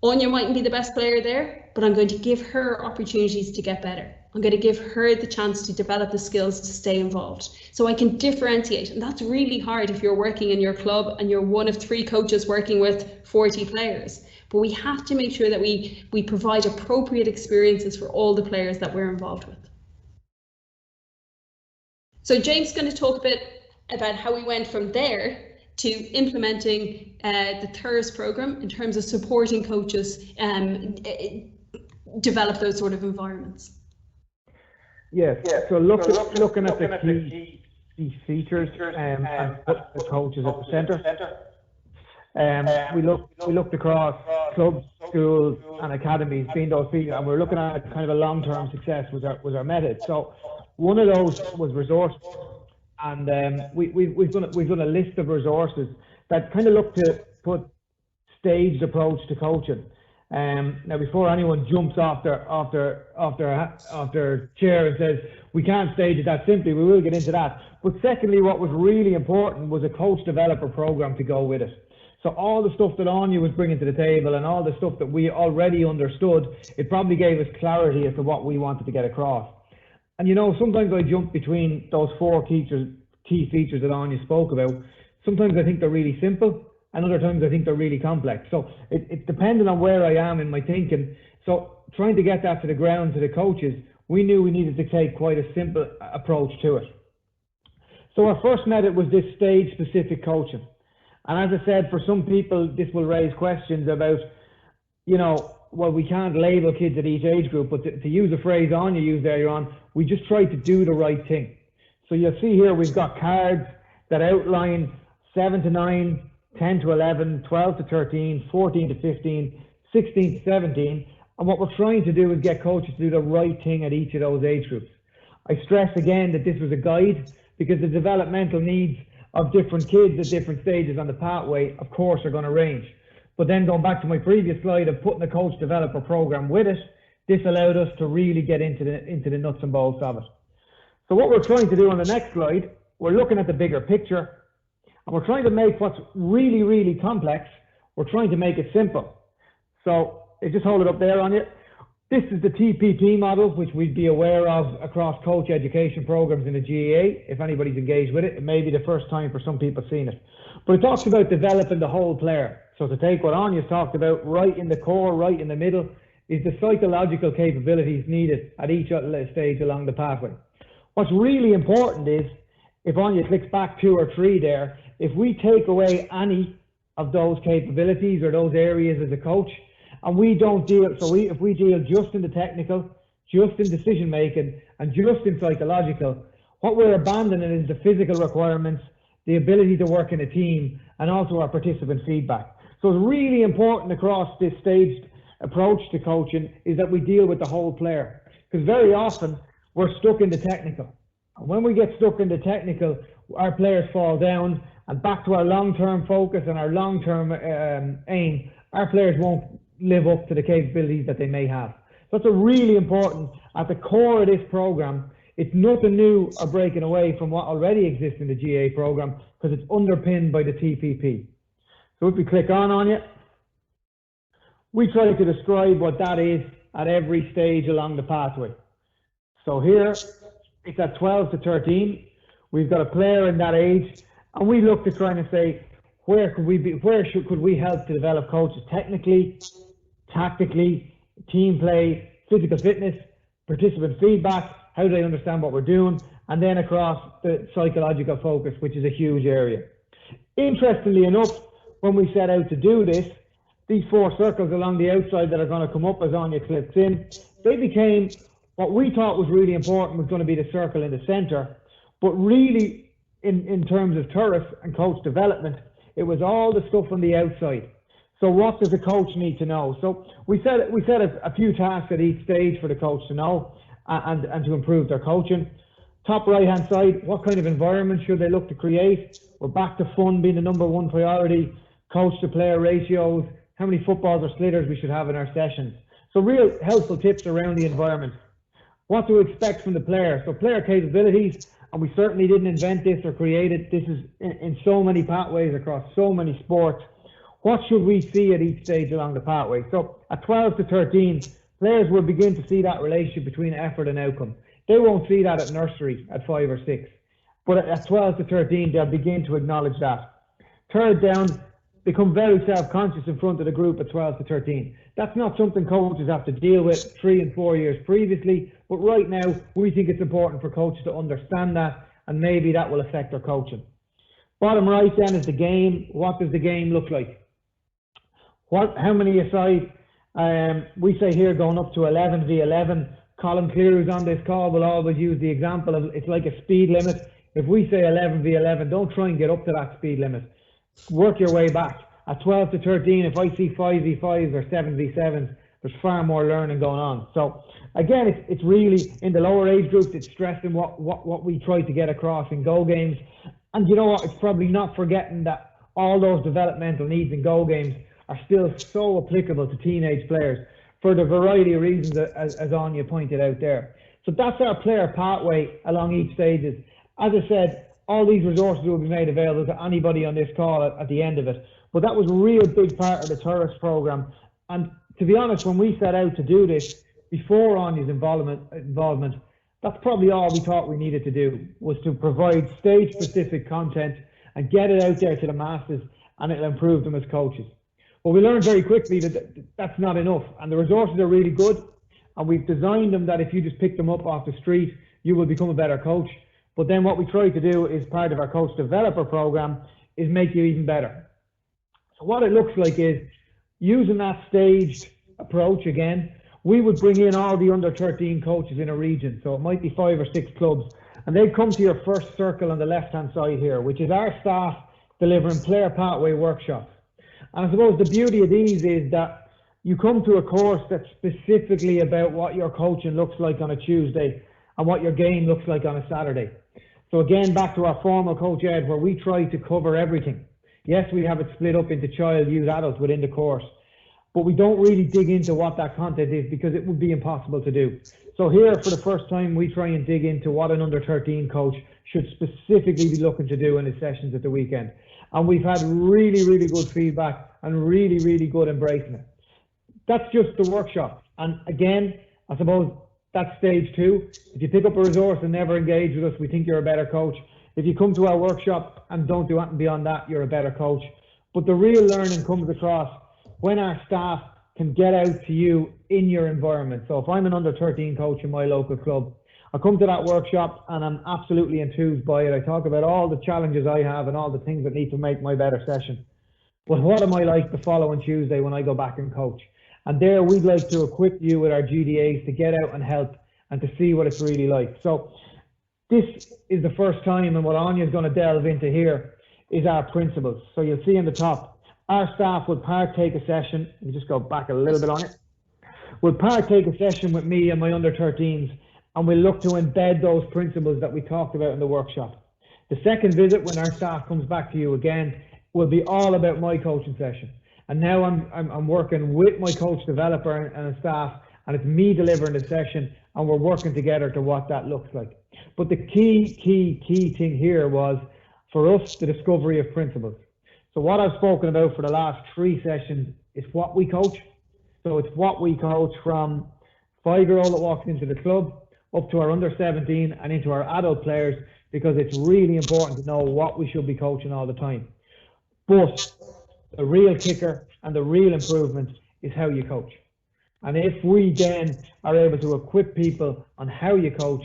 Áine mightn't be the best player there, but I'm going to give her opportunities to get better. I'm going to give her the chance to develop the skills to stay involved. So I can differentiate, and that's really hard if you're working in your club and you're one of 3 coaches working with 40 players. But we have to make sure that we provide appropriate experiences for all the players that we're involved with. So James is going to talk a bit about how we went from there to implementing the TURAS program in terms of supporting coaches develop those sort of environments. Yes, so looking at the key features and put the coaches at the centre. We looked across clubs, schools and academies, being those features, and we're looking at kind of a long-term success was our method. So one of those was resource, and we've done a list of resources that kind of look to put staged approach to coaching. Now, before anyone jumps off their chair and says, we can't stage it that simply, we will get into that. But secondly, what was really important was a coach developer program to go with it. So all the stuff that Áine was bringing to the table and all the stuff that we already understood, it probably gave us clarity as to what we wanted to get across. And you know, sometimes I jump between those four key features that Áine spoke about. Sometimes I think they're really simple, and other times I think they're really complex. So it's dependent on where I am in my thinking. So trying to get that to the ground, to the coaches, we knew we needed to take quite a simple approach to it. So our first method was this stage-specific coaching. And as I said, for some people, this will raise questions about, you know, well, we can't label kids at each age group, but to use a phrase Áine used earlier on, we just try to do the right thing. So you'll see here we've got cards that outline 7 to 9, 10 to 11, 12 to 13, 14 to 15, 16 to 17. And what we're trying to do is get coaches to do the right thing at each of those age groups. I stress again that this was a guide because the developmental needs of different kids at different stages on the pathway, of course, are going to range. But then going back to my previous slide of putting a coach developer program with it, this allowed us to really get into the nuts and bolts of it. So what we're trying to do on the next slide, we're looking at the bigger picture, and we're trying to make what's really, really complex, we're trying to make it simple. So just hold it up there on you. This is the TPP model, which we'd be aware of across coach education programs in the GAA. If anybody's engaged with it, it may be the first time for some people seeing it. But it talks about developing the whole player. So to take what Áine's talked about, right in the core, right in the middle, is the psychological capabilities needed at each stage along the pathway. What's really important is, if Áine clicks back 2 or 3 there, if we take away any of those capabilities or those areas as a coach, and we don't deal, if we deal just in the technical, just in decision making, and just in psychological, what we're abandoning is the physical requirements, the ability to work in a team, and also our participant feedback. So it's really important across this staged approach to coaching is that we deal with the whole player, because very often we're stuck in the technical. And when we get stuck in the technical, our players fall down, and back to our long-term focus and our long-term aim, our players won't live up to the capabilities that they may have. So it's a really important, at the core of this program, it's nothing new or breaking away from what already exists in the GAA program, because it's underpinned by the TPP. So if we click on it, we try to describe what that is at every stage along the pathway. So here, it's at 12 to 13. We've got a player in that age, and we look to try and say, where could we help to develop coaches technically, tactically, team play, physical fitness, participant feedback, how do they understand what we're doing, and then across the psychological focus, which is a huge area. Interestingly enough, when we set out to do this, these 4 circles along the outside that are going to come up as Áine clicks in, they became what we thought was really important was going to be the circle in the center, but really in terms of TURAS and coach development, it was all the stuff on the outside. So what does a coach need to know? So we set a few tasks at each stage for the coach to know and to improve their coaching. Top right hand side, what kind of environment should they look to create? We're back to fun being the #1 priority, coach to player ratios, how many footballs or slitters we should have in our sessions. So real helpful tips around the environment. What to expect from the player. So player capabilities, and we certainly didn't invent this or create it. This is in so many pathways across so many sports. What should we see at each stage along the pathway? So at 12 to 13, players will begin to see that relationship between effort and outcome. They won't see that at nursery at 5 or 6, but at 12 to 13, they'll begin to acknowledge that. Third down, become very self-conscious in front of the group at 12 to 13. That's not something coaches have to deal with 3 and 4 years previously, but right now we think it's important for coaches to understand that, and maybe that will affect their coaching. Bottom right then is the game. What does the game look like? How many aside? We say here going up to 11 v 11. Colin Clear, who's on this call, will always use the example of it's like a speed limit. If we say 11 v 11, don't try and get up to that speed limit. Work your way back. At 12 to 13, if I see 5 v 5s or 7 v 7s, there's far more learning going on. So again, it's really in the lower age groups, it's stressing what we try to get across in Go games. And you know what, it's probably not forgetting that all those developmental needs in Go games are still so applicable to teenage players for the variety of reasons as Áine pointed out there. So that's our player pathway along each stages. As I said, all these resources will be made available to anybody on this call at the end of it. But that was a real big part of the TURAS programme. And to be honest, when we set out to do this, before Áine's involvement, that's probably all we thought we needed to do, was to provide stage-specific content and get it out there to the masses, and it'll improve them as coaches. But we learned very quickly that that's not enough, and the resources are really good, and we've designed them that if you just pick them up off the street, you will become a better coach. But then what we try to do is part of our coach developer program is make you even better. So what it looks like is using that staged approach again. We would bring in all the under 13 coaches in a region. So it might be 5 or 6 clubs, and they'd come to your first circle on the left-hand side here, which is our staff delivering player pathway workshops. And I suppose the beauty of these is that you come to a course that's specifically about what your coaching looks like on a Tuesday and what your game looks like on a Saturday. So again, back to our formal coach ed, where we try to cover everything. Yes, we have it split up into child, youth, adults within the course, but we don't really dig into what that content is because it would be impossible to do. So here, for the first time, we try and dig into what an under 13 coach should specifically be looking to do in his sessions at the weekend. And we've had really, really good feedback and really, really good embracing it. That's just the workshop. And again, I suppose that's stage 2. If you pick up a resource and never engage with us, we think you're a better coach. If you come to our workshop and don't do anything beyond that, you're a better coach. But the real learning comes across when our staff can get out to you in your environment. So if I'm an under 13 coach in my local club, I come to that workshop and I'm absolutely enthused by it. I talk about all the challenges I have and all the things that need to make my better session. But what am I like the following Tuesday when I go back and coach? And there we'd like to equip you with our GDAs to get out and help and to see what it's really like. So this is the first time, and what Áine is going to delve into here is our principles. So you'll see in the top, our staff will partake a session. Let me just go back a little bit on it. We'll partake a session with me and my under 13s, and we'll look to embed those principles that we talked about in the workshop. The second visit, when our staff comes back to you again, will be all about my coaching session. And now I'm working with my coach developer and staff, and it's me delivering the session, and we're working together to what that looks like. But the key thing here was, for us, the discovery of principles. So what I've spoken about for the last 3 sessions is what we coach. So it's what we coach from 5-year-old that walks into the club up to our under 17 and into our adult players, because it's really important to know what we should be coaching all the time. But the real kicker and the real improvement is how you coach. And if we then are able to equip people on how you coach,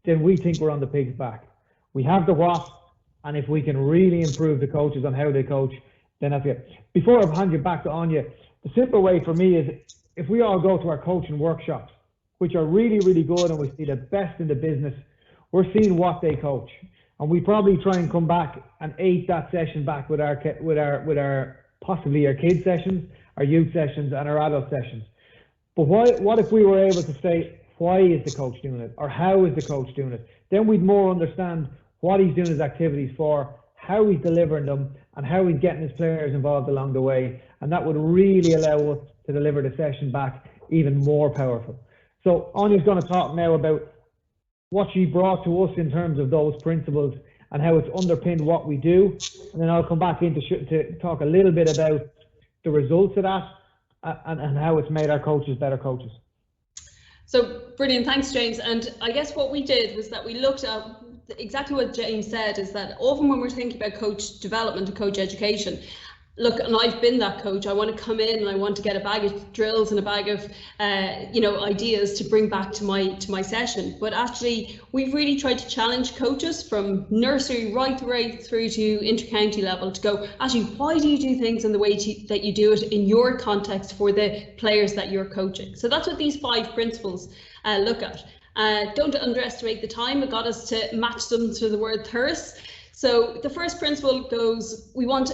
then we think we're on the pig's back. We have the what, and if we can really improve the coaches on how they coach, then that's it. Before I hand you back to Áine, the simple way for me is, if we all go to our coaching workshops, which are really, really good, and we see the best in the business, we're seeing what they coach. And we probably try and come back and aid that session back with our possibly our kids sessions, our youth sessions, and our adult sessions. But what if we were able to say, why is the coach doing it, or how is the coach doing it? Then we'd more understand what he's doing his activities for, how he's delivering them, and how he's getting his players involved along the way. And that would really allow us to deliver the session back even more powerful. So Áine's going to talk now about what she brought to us in terms of those principles and how it's underpinned what we do. And then I'll come back in to talk a little bit about the results of that and how it's made our coaches better coaches. So brilliant, thanks James. And I guess what we did was that we looked at exactly what James said, is that often when we're thinking about coach development and coach education, look, and I've been that coach, I want to come in and I want to get a bag of drills and a bag of ideas to bring back to my session. But actually we've really tried to challenge coaches from nursery right through to intercounty level to go, actually, why do you do things in the way that you do it in your context for the players that you're coaching? So that's what these 5 principles look at. Don't underestimate the time. It got us to match them to the word TURAS. So the first principle goes, we want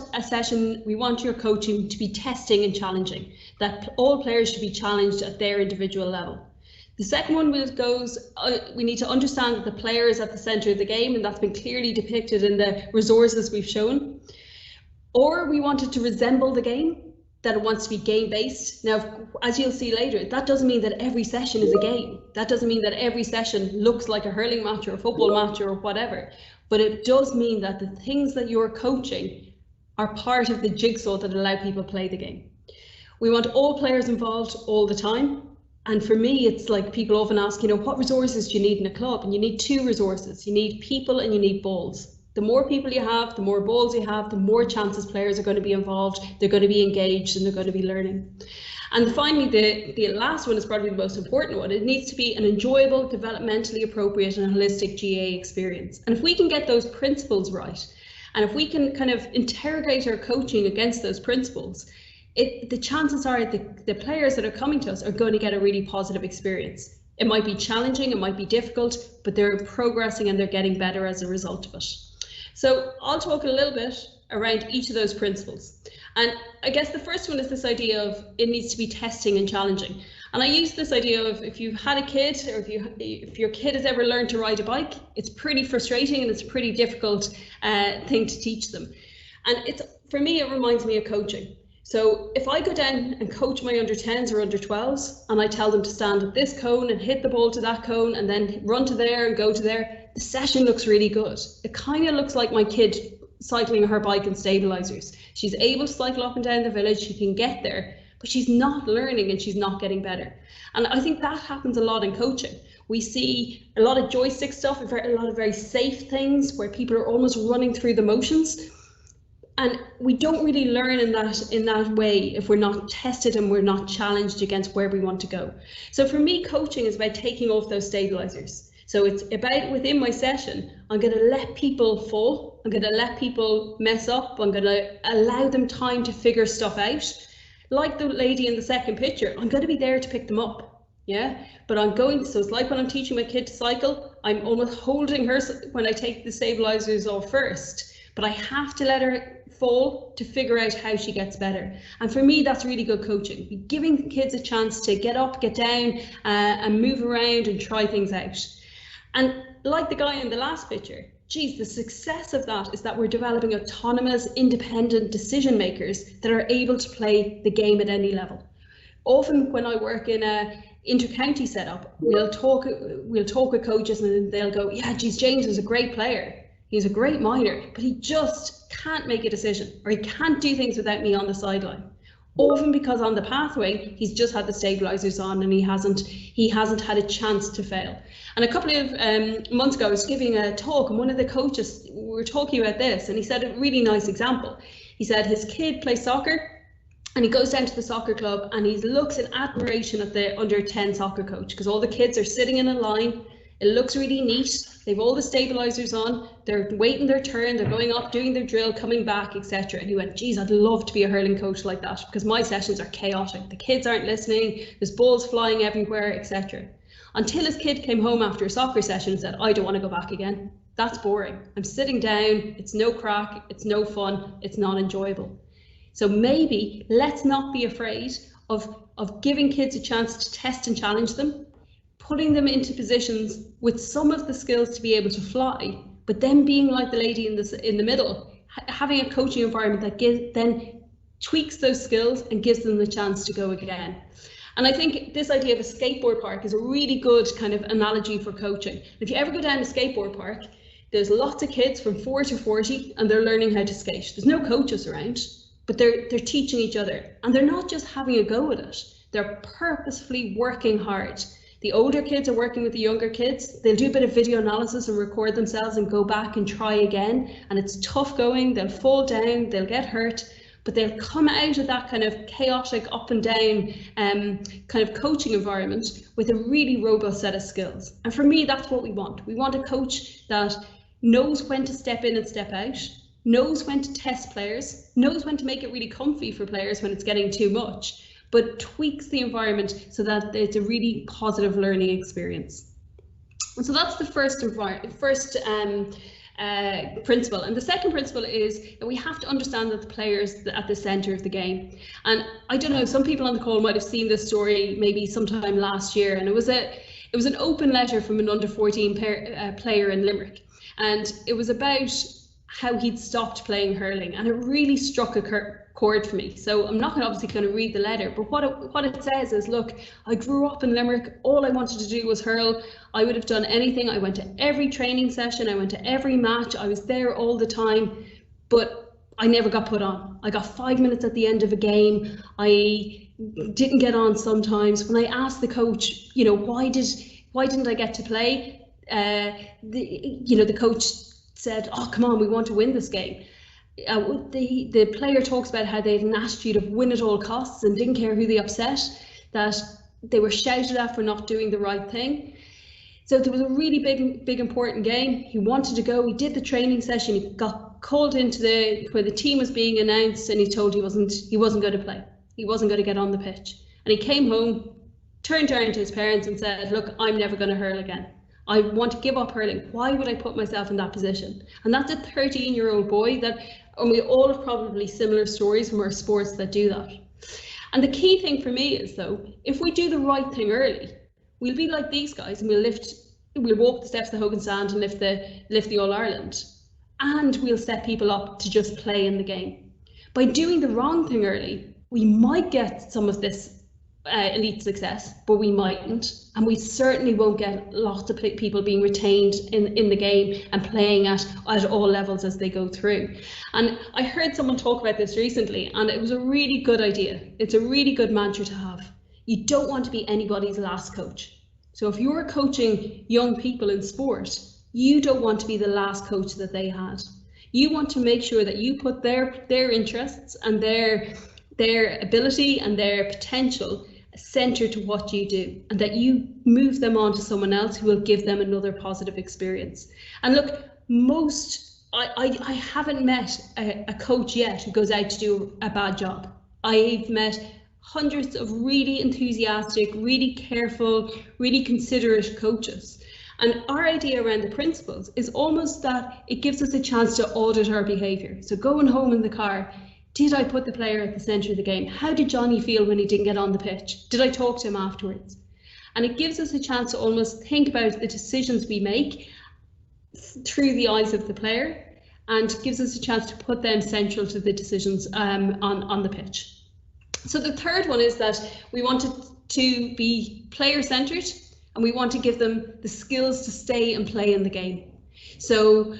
your coaching to be testing and challenging, that all players should be challenged at their individual level. The second one goes, we need to understand that the player is at the centre of the game, and that's been clearly depicted in the resources we've shown. Or we want it to resemble the game. that it wants to be game-based. Now, as you'll see later, that doesn't mean that every session is a game. That doesn't mean that every session looks like a hurling match or a football match or whatever. But it does mean that the things that you're coaching are part of the jigsaw that allow people to play the game. We want all players involved all the time. And for me, it's like people often ask, you know, what resources do you need in a club? And you need two resources. You need people and you need balls. The more people you have, the more balls you have, the more chances players are going to be involved, they're going to be engaged, and they're going to be learning. And finally, the last one is probably the most important one. It needs to be an enjoyable, developmentally appropriate and holistic GAA experience. And if we can get those principles right, and if we can kind of interrogate our coaching against those principles, the chances are the players that are coming to us are going to get a really positive experience. It might be challenging, it might be difficult, but they're progressing and they're getting better as a result of it. So I'll talk a little bit around each of those principles. And I guess the first one is this idea of it needs to be testing and challenging. And I use this idea of if you've had a kid, or if your kid has ever learned to ride a bike, it's pretty frustrating and it's a pretty difficult thing to teach them. And for me, it reminds me of coaching. So if I go down and coach my under 10s or under 12s and I tell them to stand at this cone and hit the ball to that cone and then run to there and go to there, the session looks really good. It kind of looks like my kid cycling her bike in stabilizers. She's able to cycle up and down the village, she can get there, but she's not learning and she's not getting better. And I think that happens a lot in coaching. We see a lot of joystick stuff, a lot of very safe things where people are almost running through the motions. And we don't really learn in that way if we're not tested and we're not challenged against where we want to go. So for me, coaching is about taking off those stabilizers. So it's about within my session, I'm going to let people fall. I'm going to let people mess up. I'm going to allow them time to figure stuff out. Like the lady in the second picture, I'm going to be there to pick them up. Yeah, but so it's like when I'm teaching my kid to cycle, I'm almost holding her when I take the stabilizers off first, but I have to let her fall to figure out how she gets better. And for me, that's really good coaching. Giving kids a chance to get up, get down, and move around and try things out. And like the guy in the last picture, geez, the success of that is that we're developing autonomous, independent decision makers that are able to play the game at any level. Often when I work in a inter-county setup, we'll talk with coaches and they'll go, yeah, geez, James is a great player. He's a great minor, but he just can't make a decision, or he can't do things without me on the sideline. Often because on the pathway, he's just had the stabilizers on and he hasn't had a chance to fail. And a couple of months ago, I was giving a talk and one of the coaches, we were talking about this, and he said a really nice example. He said his kid plays soccer and he goes down to the soccer club and he looks in admiration at the under 10 soccer coach because all the kids are sitting in a line. It looks really neat. They've all the stabilizers on. They're waiting their turn. They're going up, doing their drill, coming back, etc. And he went, geez, I'd love to be a hurling coach like that because my sessions are chaotic. The kids aren't listening. There's balls flying everywhere, etc. Until his kid came home after a soccer session and said, I don't want to go back again. That's boring. I'm sitting down. It's no crack. It's no fun. It's not enjoyable. So maybe let's not be afraid of giving kids a chance to test and challenge them, putting them into positions with some of the skills to be able to fly, but then being like the lady in the middle, having a coaching environment that then tweaks those skills and gives them the chance to go again. And I think this idea of a skateboard park is a really good kind of analogy for coaching. If you ever go down a skateboard park, there's lots of kids from 4 to 40 and they're learning how to skate. There's no coaches around, but they're teaching each other. And they're not just having a go at it, they're purposefully working hard. The older kids are working with the younger kids. They'll do a bit of video analysis and record themselves and go back and try again. And it's tough going, they'll fall down, they'll get hurt, but they'll come out of that kind of chaotic up and down kind of coaching environment with a really robust set of skills. And for me, that's what we want. We want a coach that knows when to step in and step out, knows when to test players, knows when to make it really comfy for players when it's getting too much, but tweaks the environment so that it's a really positive learning experience. And so that's the first principle. And the second principle is that we have to understand that the players are at the center of the game. And I don't know, some people on the call might have seen this story maybe sometime last year, and it was an open letter from an under 14 player in Limerick, and it was about how he'd stopped playing hurling, and it really struck a chord for me. So I'm not obviously going to read the letter, but what it says is, look, I grew up in Limerick. All I wanted to do was hurl. I would have done anything. I went to every training session. I went to every match. I was there all the time, but I never got put on. I got 5 minutes at the end of a game. I didn't get on sometimes. When I asked the coach, you know, why didn't I get to play? The coach said, oh, come on, we want to win this game. The player talks about how they had an attitude of win at all costs and didn't care who they upset, that they were shouted at for not doing the right thing. So there was a really big important game. He wanted to go. He did the training session. He got called into where the team was being announced, and he told he wasn't going to play. He wasn't going to get on the pitch. And he came home, turned around to his parents and said, look, I'm never going to hurl again. I want to give up hurling. Why would I put myself in that position? And that's a 13-year-old boy and we all have probably similar stories from our sports that do that. And the key thing for me is, though, if we do the right thing early, we'll be like these guys and we'll walk the steps of the Hogan Stand and lift the All-Ireland. And we'll set people up to just play in the game. By doing the wrong thing early, we might get some of this elite success, but we mightn't, and we certainly won't get lots of people being retained in the game and playing at all levels as they go through. And I heard someone talk about this recently, and it was a really good idea. It's a really good mantra to have. You don't want to be anybody's last coach. So if you're coaching young people in sport, you don't want to be the last coach that they had. You want to make sure that you put their interests and their ability and their potential center to what you do, and that you move them on to someone else who will give them another positive experience. And look, I haven't met a coach yet who goes out to do a bad job. I've met hundreds of really enthusiastic, really careful, really considerate coaches. And our idea around the principles is almost that it gives us a chance to audit our behaviour. So going home in the car, did I put the player at the centre of the game? How did Johnny feel when he didn't get on the pitch? Did I talk to him afterwards? And it gives us a chance to almost think about the decisions we make through the eyes of the player, and gives us a chance to put them central to the decisions on the pitch. So the third one is that we want it to be player-centred, and we want to give them the skills to stay and play in the game. So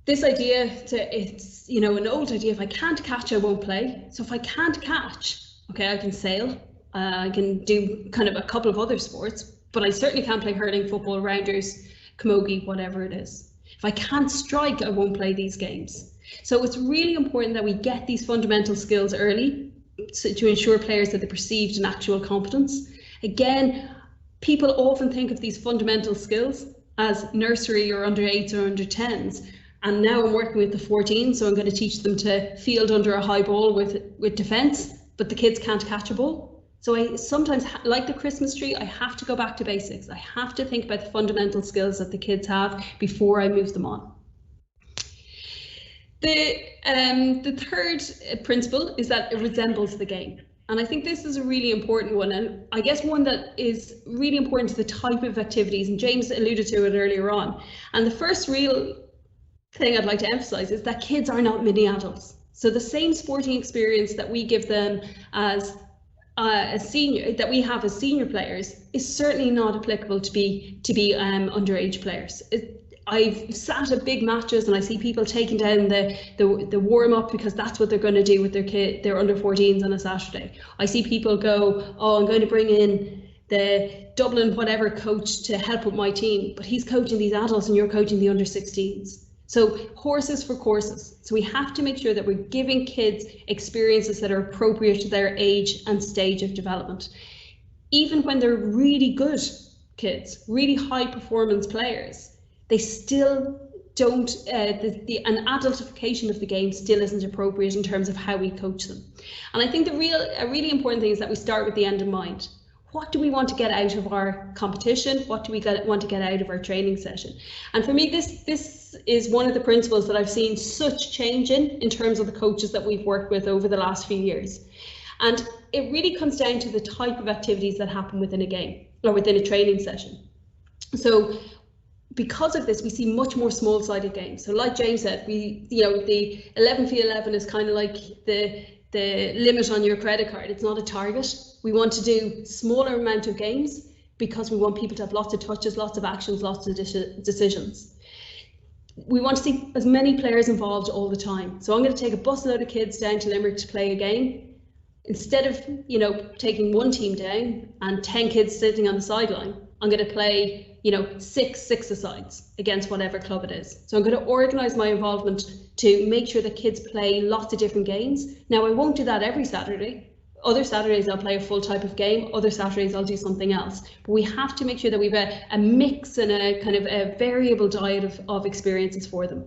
this idea, it's an old idea, if I can't catch, I won't play. So if I can't catch, okay, I can sail, I can do kind of a couple of other sports, but I certainly can't play hurling, football, rounders, camogie, whatever it is. If I can't strike, I won't play these games. So it's really important that we get these fundamental skills early to ensure players that they perceived an actual competence. Again, people often think of these fundamental skills as nursery or under 8s or under 10s. And now I'm working with the 14s, so I'm going to teach them to field under a high ball with defence, but the kids can't catch a ball. So I sometimes, like the Christmas tree, I have to go back to basics. I have to think about the fundamental skills that the kids have before I move them on. The third principle is that it resembles the game. And I think this is a really important one, and I guess one that is really important to the type of activities, and James alluded to it earlier on. And the first real thing I'd like to emphasize is that kids are not mini adults. So the same sporting experience that we give them as that we have as senior players is certainly not applicable to be underage players. I've sat at big matches and I see people taking down the warm up because that's what they're going to do with their under 14s on a Saturday. I see people go, oh, I'm going to bring in the Dublin whatever coach to help with my team, but he's coaching these adults and you're coaching the under 16s. So horses for courses. So we have to make sure that we're giving kids experiences that are appropriate to their age and stage of development. Even when they're really good kids, really high performance players, they still don't, an adultification of the game still isn't appropriate in terms of how we coach them. And I think a really important thing is that we start with the end in mind. What do we want to get out of our competition? What do we want to get out of our training session? And for me, this is one of the principles that I've seen such change in terms of the coaches that we've worked with over the last few years. And it really comes down to the type of activities that happen within a game or within a training session. So because of this, we see much more small-sided games. So like James said, the 11v11 is kind of like the limit on your credit card. It's not a target. We want to do smaller amount of games because we want people to have lots of touches, lots of actions, lots of decisions. We want to see as many players involved all the time. So I'm going to take a busload of kids down to Limerick to play a game. Instead of, you know, taking one team down and 10 kids sitting on the sideline, I'm going to play, you know, six-a-sides against whatever club it is. So I'm going to organise my involvement to make sure that kids play lots of different games. Now, I won't do that every Saturday. Other Saturdays I'll play a full type of game. Other Saturdays I'll do something else. But we have to make sure that we've a mix and a kind of a variable diet of experiences for them.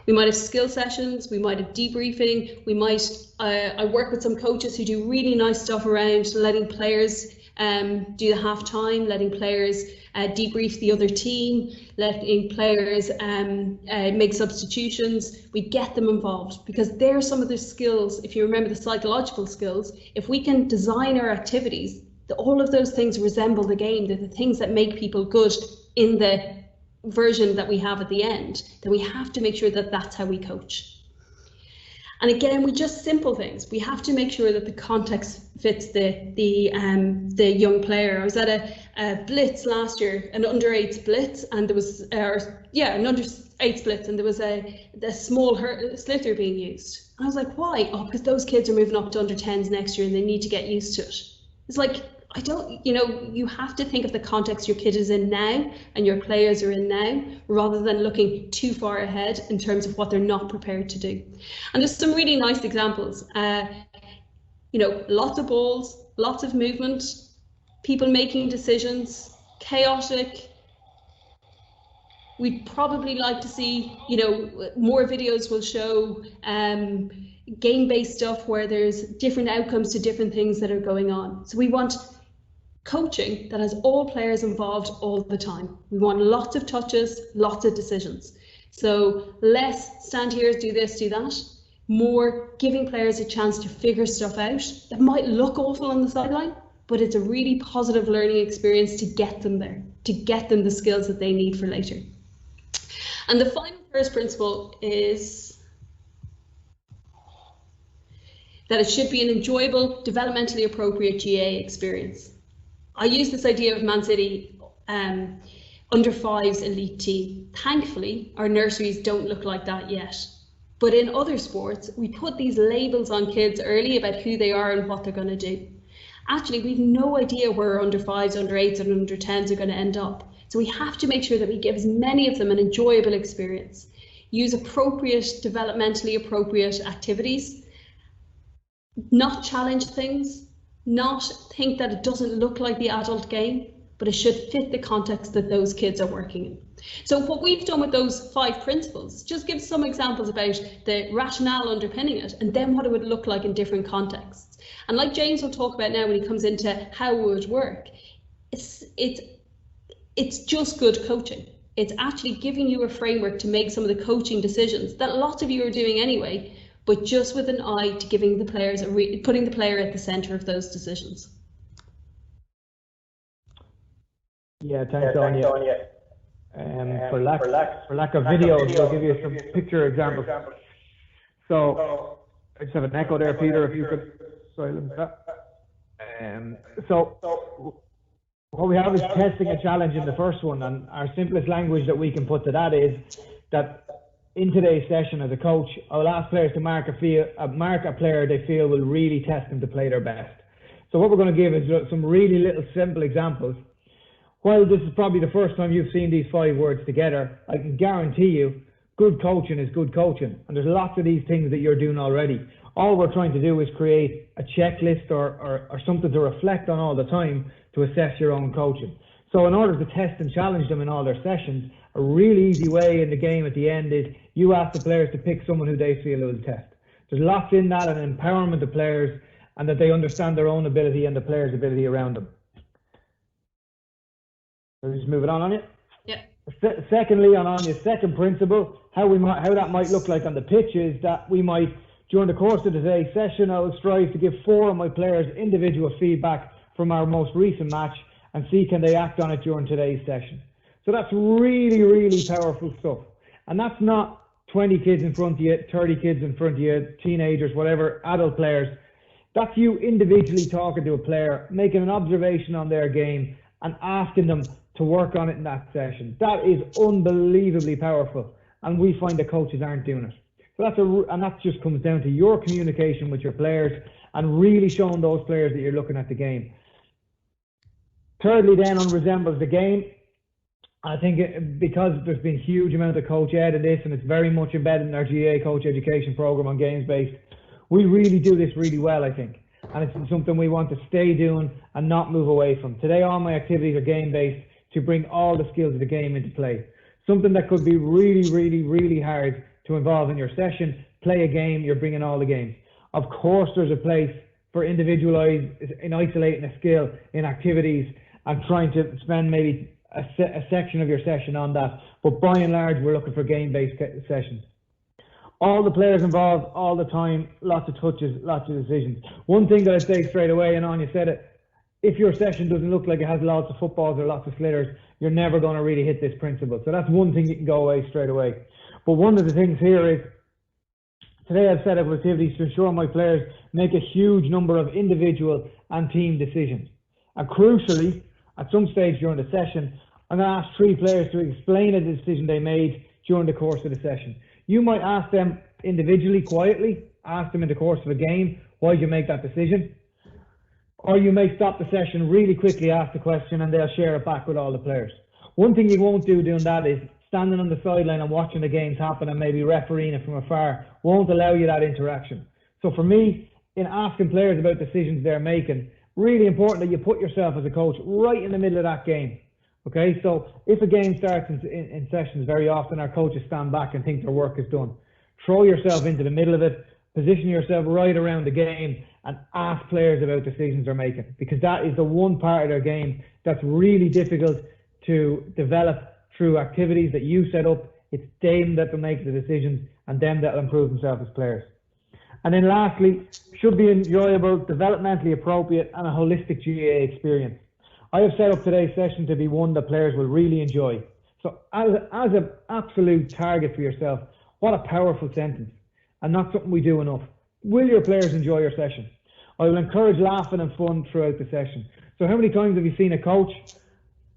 We might have skill sessions, we might have debriefing, we might, I work with some coaches who do really nice stuff around letting players do the half time, letting players debrief the other team, letting players make substitutions. We get them involved because they're some of the skills. If you remember the psychological skills, if we can design our activities, all of those things resemble the game. They're the things that make people good in the version that we have at the end, then we have to make sure that that's how we coach. And again, we just simple things. We have to make sure that the context fits the young player. I was at a blitz last year, an under-8s blitz, and there was an under-8s blitz, and there was a small sliotar being used. And I was like, why? Oh, because those kids are moving up to under-10s next year, and they need to get used to it. It's like, I don't, you know, you have to think of the context your kid is in now and your players are in now, rather than looking too far ahead in terms of what they're not prepared to do. And there's some really nice examples. You know, lots of balls, lots of movement, people making decisions, chaotic. We'd probably like to see, you know, more videos will show game-based stuff where there's different outcomes to different things that are going on. So we want coaching that has all players involved all the time. We want lots of touches, lots of decisions. So less stand here, do this, do that. More giving players a chance to figure stuff out that might look awful on the sideline, but it's a really positive learning experience to get them there, to get them the skills that they need for later. And the final first principle is that it should be an enjoyable, developmentally appropriate GAA experience. I use this idea of Man City under 5s elite team. Thankfully, our nurseries don't look like that yet. But in other sports, we put these labels on kids early about who they are and what they're going to do. Actually, we've no idea where under 5s, under 8s and under 10s are going to end up. So we have to make sure that we give as many of them an enjoyable experience. Use appropriate, developmentally appropriate activities. Not challenge things. Not think that it doesn't look like the adult game, but it should fit the context that those kids are working in. So what we've done with those 5 principles, just give some examples about the rationale underpinning it, and then what it would look like in different contexts. And like James will talk about now when he comes into how it would work, it's just good coaching. It's actually giving you a framework to make some of the coaching decisions that lots of you are doing anyway, but just with an eye to giving the players putting the player at the centre of those decisions. Yeah, thanks, Áine. For lack of videos, we'll give you some picture examples. So I just have an echo there, Peter, if you could silence that. So what we have is testing a challenge in the first one, and our simplest language that we can put to that is that in today's session as a coach, I'll ask players to mark a player they feel will really test them to play their best. So what we're going to give is some really little simple examples. While this is probably the first time you've seen these 5 words together, I can guarantee you good coaching is good coaching. And there's lots of these things that you're doing already. All we're trying to do is create a checklist or something to reflect on all the time to assess your own coaching. So in order to test and challenge them in all their sessions, a really easy way in the game at the end is you ask the players to pick someone who they feel will test. There's lots in that, and empowerment of players, and that they understand their own ability and the players' ability around them. So just moving on it. Yeah. Secondly, on Áine's second principle, how that might look like on the pitch is that we might, during the course of today's session, I will strive to give 4 of my players individual feedback from our most recent match and see can they act on it during today's session. So that's really, really powerful stuff. And that's not 20 kids in front of you, 30 kids in front of you, teenagers, whatever, adult players. That's you individually talking to a player, making an observation on their game and asking them to work on it in that session. That is unbelievably powerful, and we find that coaches aren't doing it. So that just comes down to your communication with your players and really showing those players that you're looking at the game. Thirdly, then, on resembles the game, I think because there's been a huge amount of coach ed in this, and it's very much embedded in our GAA coach education program on games based, we really do this really well, I think. And it's something we want to stay doing and not move away from. Today, all my activities are game based to bring all the skills of the game into play. Something that could be really, really, really hard to involve in your session. Play a game, you're bringing all the games. Of course, there's a place for individualized in isolating a skill in activities and trying to spend maybe a section of your session on that. But by and large, we're looking for game-based sessions. All the players involved all the time, lots of touches, lots of decisions. One thing that I'd say straight away, and Áine said it, if your session doesn't look like it has lots of footballs or lots of slitters, you're never going to really hit this principle. So that's one thing you can go away straight away. But one of the things here is, today I've set up activities to ensure my players make a huge number of individual and team decisions. And crucially, at some stage during the session, I'm going to ask 3 players to explain a decision they made during the course of the session. You might ask them individually, quietly, ask them in the course of a game, why did you make that decision? Or you may stop the session really quickly, ask the question, and they'll share it back with all the players. One thing you won't do doing that is standing on the sideline and watching the games happen and maybe refereeing it from afar won't allow you that interaction. So for me, in asking players about decisions they're making, really important that you put yourself as a coach right in the middle of that game. Okay, so if a game starts in sessions, very often our coaches stand back and think their work is done. Throw yourself into the middle of it, position yourself right around the game and ask players about decisions they're making, because that is the one part of their game that's really difficult to develop through activities that you set up. It's them that will make the decisions and them that will improve themselves as players. And then lastly, should be enjoyable, developmentally appropriate and a holistic GAA experience. I have set up today's session to be one that players will really enjoy. So as an absolute target for yourself, what a powerful sentence, and not something we do enough. Will your players enjoy your session? I will encourage laughing and fun throughout the session. So how many times have you seen a coach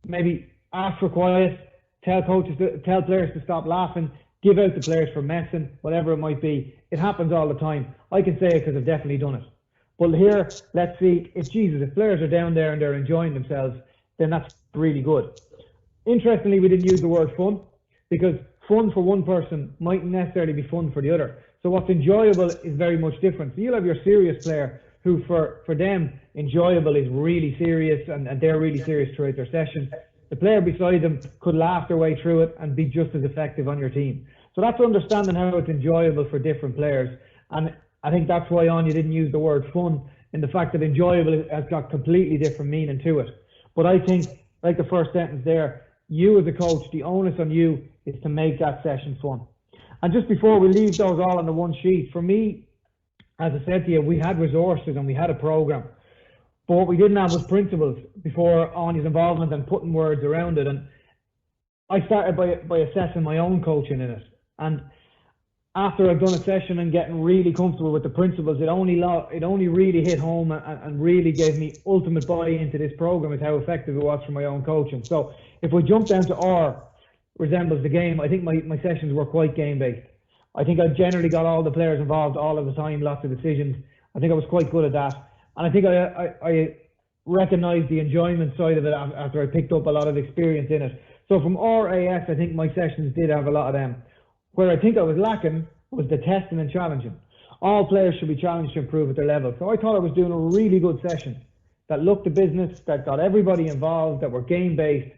maybe ask for quiet, tell players to stop laughing, give out the players for messing, whatever it might be? It happens all the time. I can say it because I've definitely done it. But here, let's see, if players are down there and they're enjoying themselves, then that's really good. Interestingly, we didn't use the word fun, because fun for one person mightn't necessarily be fun for the other. So what's enjoyable is very much different. So you'll have your serious player who for them, enjoyable is really serious and they're really serious throughout their session. The player beside them could laugh their way through it and be just as effective on your team. So that's understanding how it's enjoyable for different players. And I think that's why Áine didn't use the word fun, in the fact that enjoyable has got completely different meaning to it. But I think, like the first sentence there, you as a coach, the onus on you is to make that session fun. And just before we leave those all on the one sheet, for me, as I said to you, we had resources and we had a program. But what we didn't have was principles before Áine's involvement and putting words around it. And I started by assessing my own coaching in it. And after I've done a session and getting really comfortable with the principles, it only really hit home and really gave me ultimate buy into this program, is how effective it was for my own coaching. So if we jump down to R, resembles the game, I think my sessions were quite game-based. I think I generally got all the players involved all of the time, lots of decisions. I think I was quite good at that. And I think I recognised the enjoyment side of it after I picked up a lot of experience in it. So from RAS, I think my sessions did have a lot of them. Where I think I was lacking was the testing and challenging. All players should be challenged to improve at their level. So I thought I was doing a really good session that looked the business, that got everybody involved, that were game-based.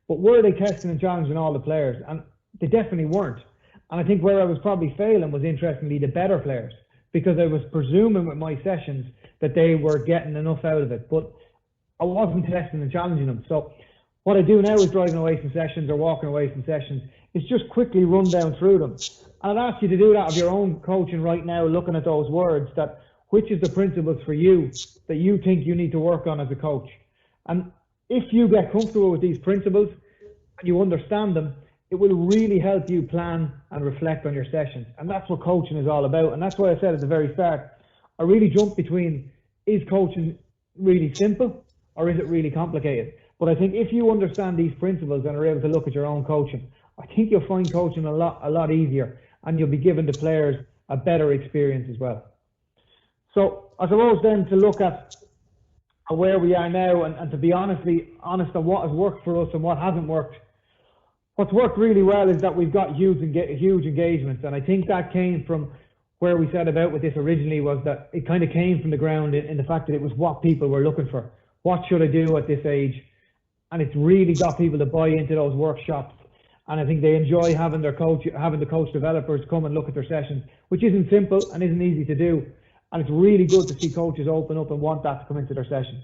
But were they testing and challenging all the players? And they definitely weren't. And I think where I was probably failing was, interestingly, the better players, because I was presuming with my sessions that they were getting enough out of it. But I wasn't testing and challenging them. So what I do now is driving away from sessions or walking away from sessions is just quickly run down through them. And I'd ask you to do that of your own coaching right now, looking at those words, that which is the principles for you that you think you need to work on as a coach. And if you get comfortable with these principles and you understand them, it will really help you plan and reflect on your sessions. And that's what coaching is all about. And that's why I said at the very start, I really jumped between, is coaching really simple or is it really complicated? But I think if you understand these principles and are able to look at your own coaching, I think you'll find coaching a lot easier, and you'll be giving the players a better experience as well. So I suppose then to look at where we are now and to be honest on what has worked for us and what hasn't worked. What's worked really well is that we've got huge engagements, and I think that came from where we set about with this originally, was that it kind of came from the ground in the fact that it was what people were looking for. What should I do at this age? And it's really got people to buy into those workshops. And I think they enjoy having the coach developers come and look at their sessions, which isn't simple and isn't easy to do. And it's really good to see coaches open up and want that to come into their sessions.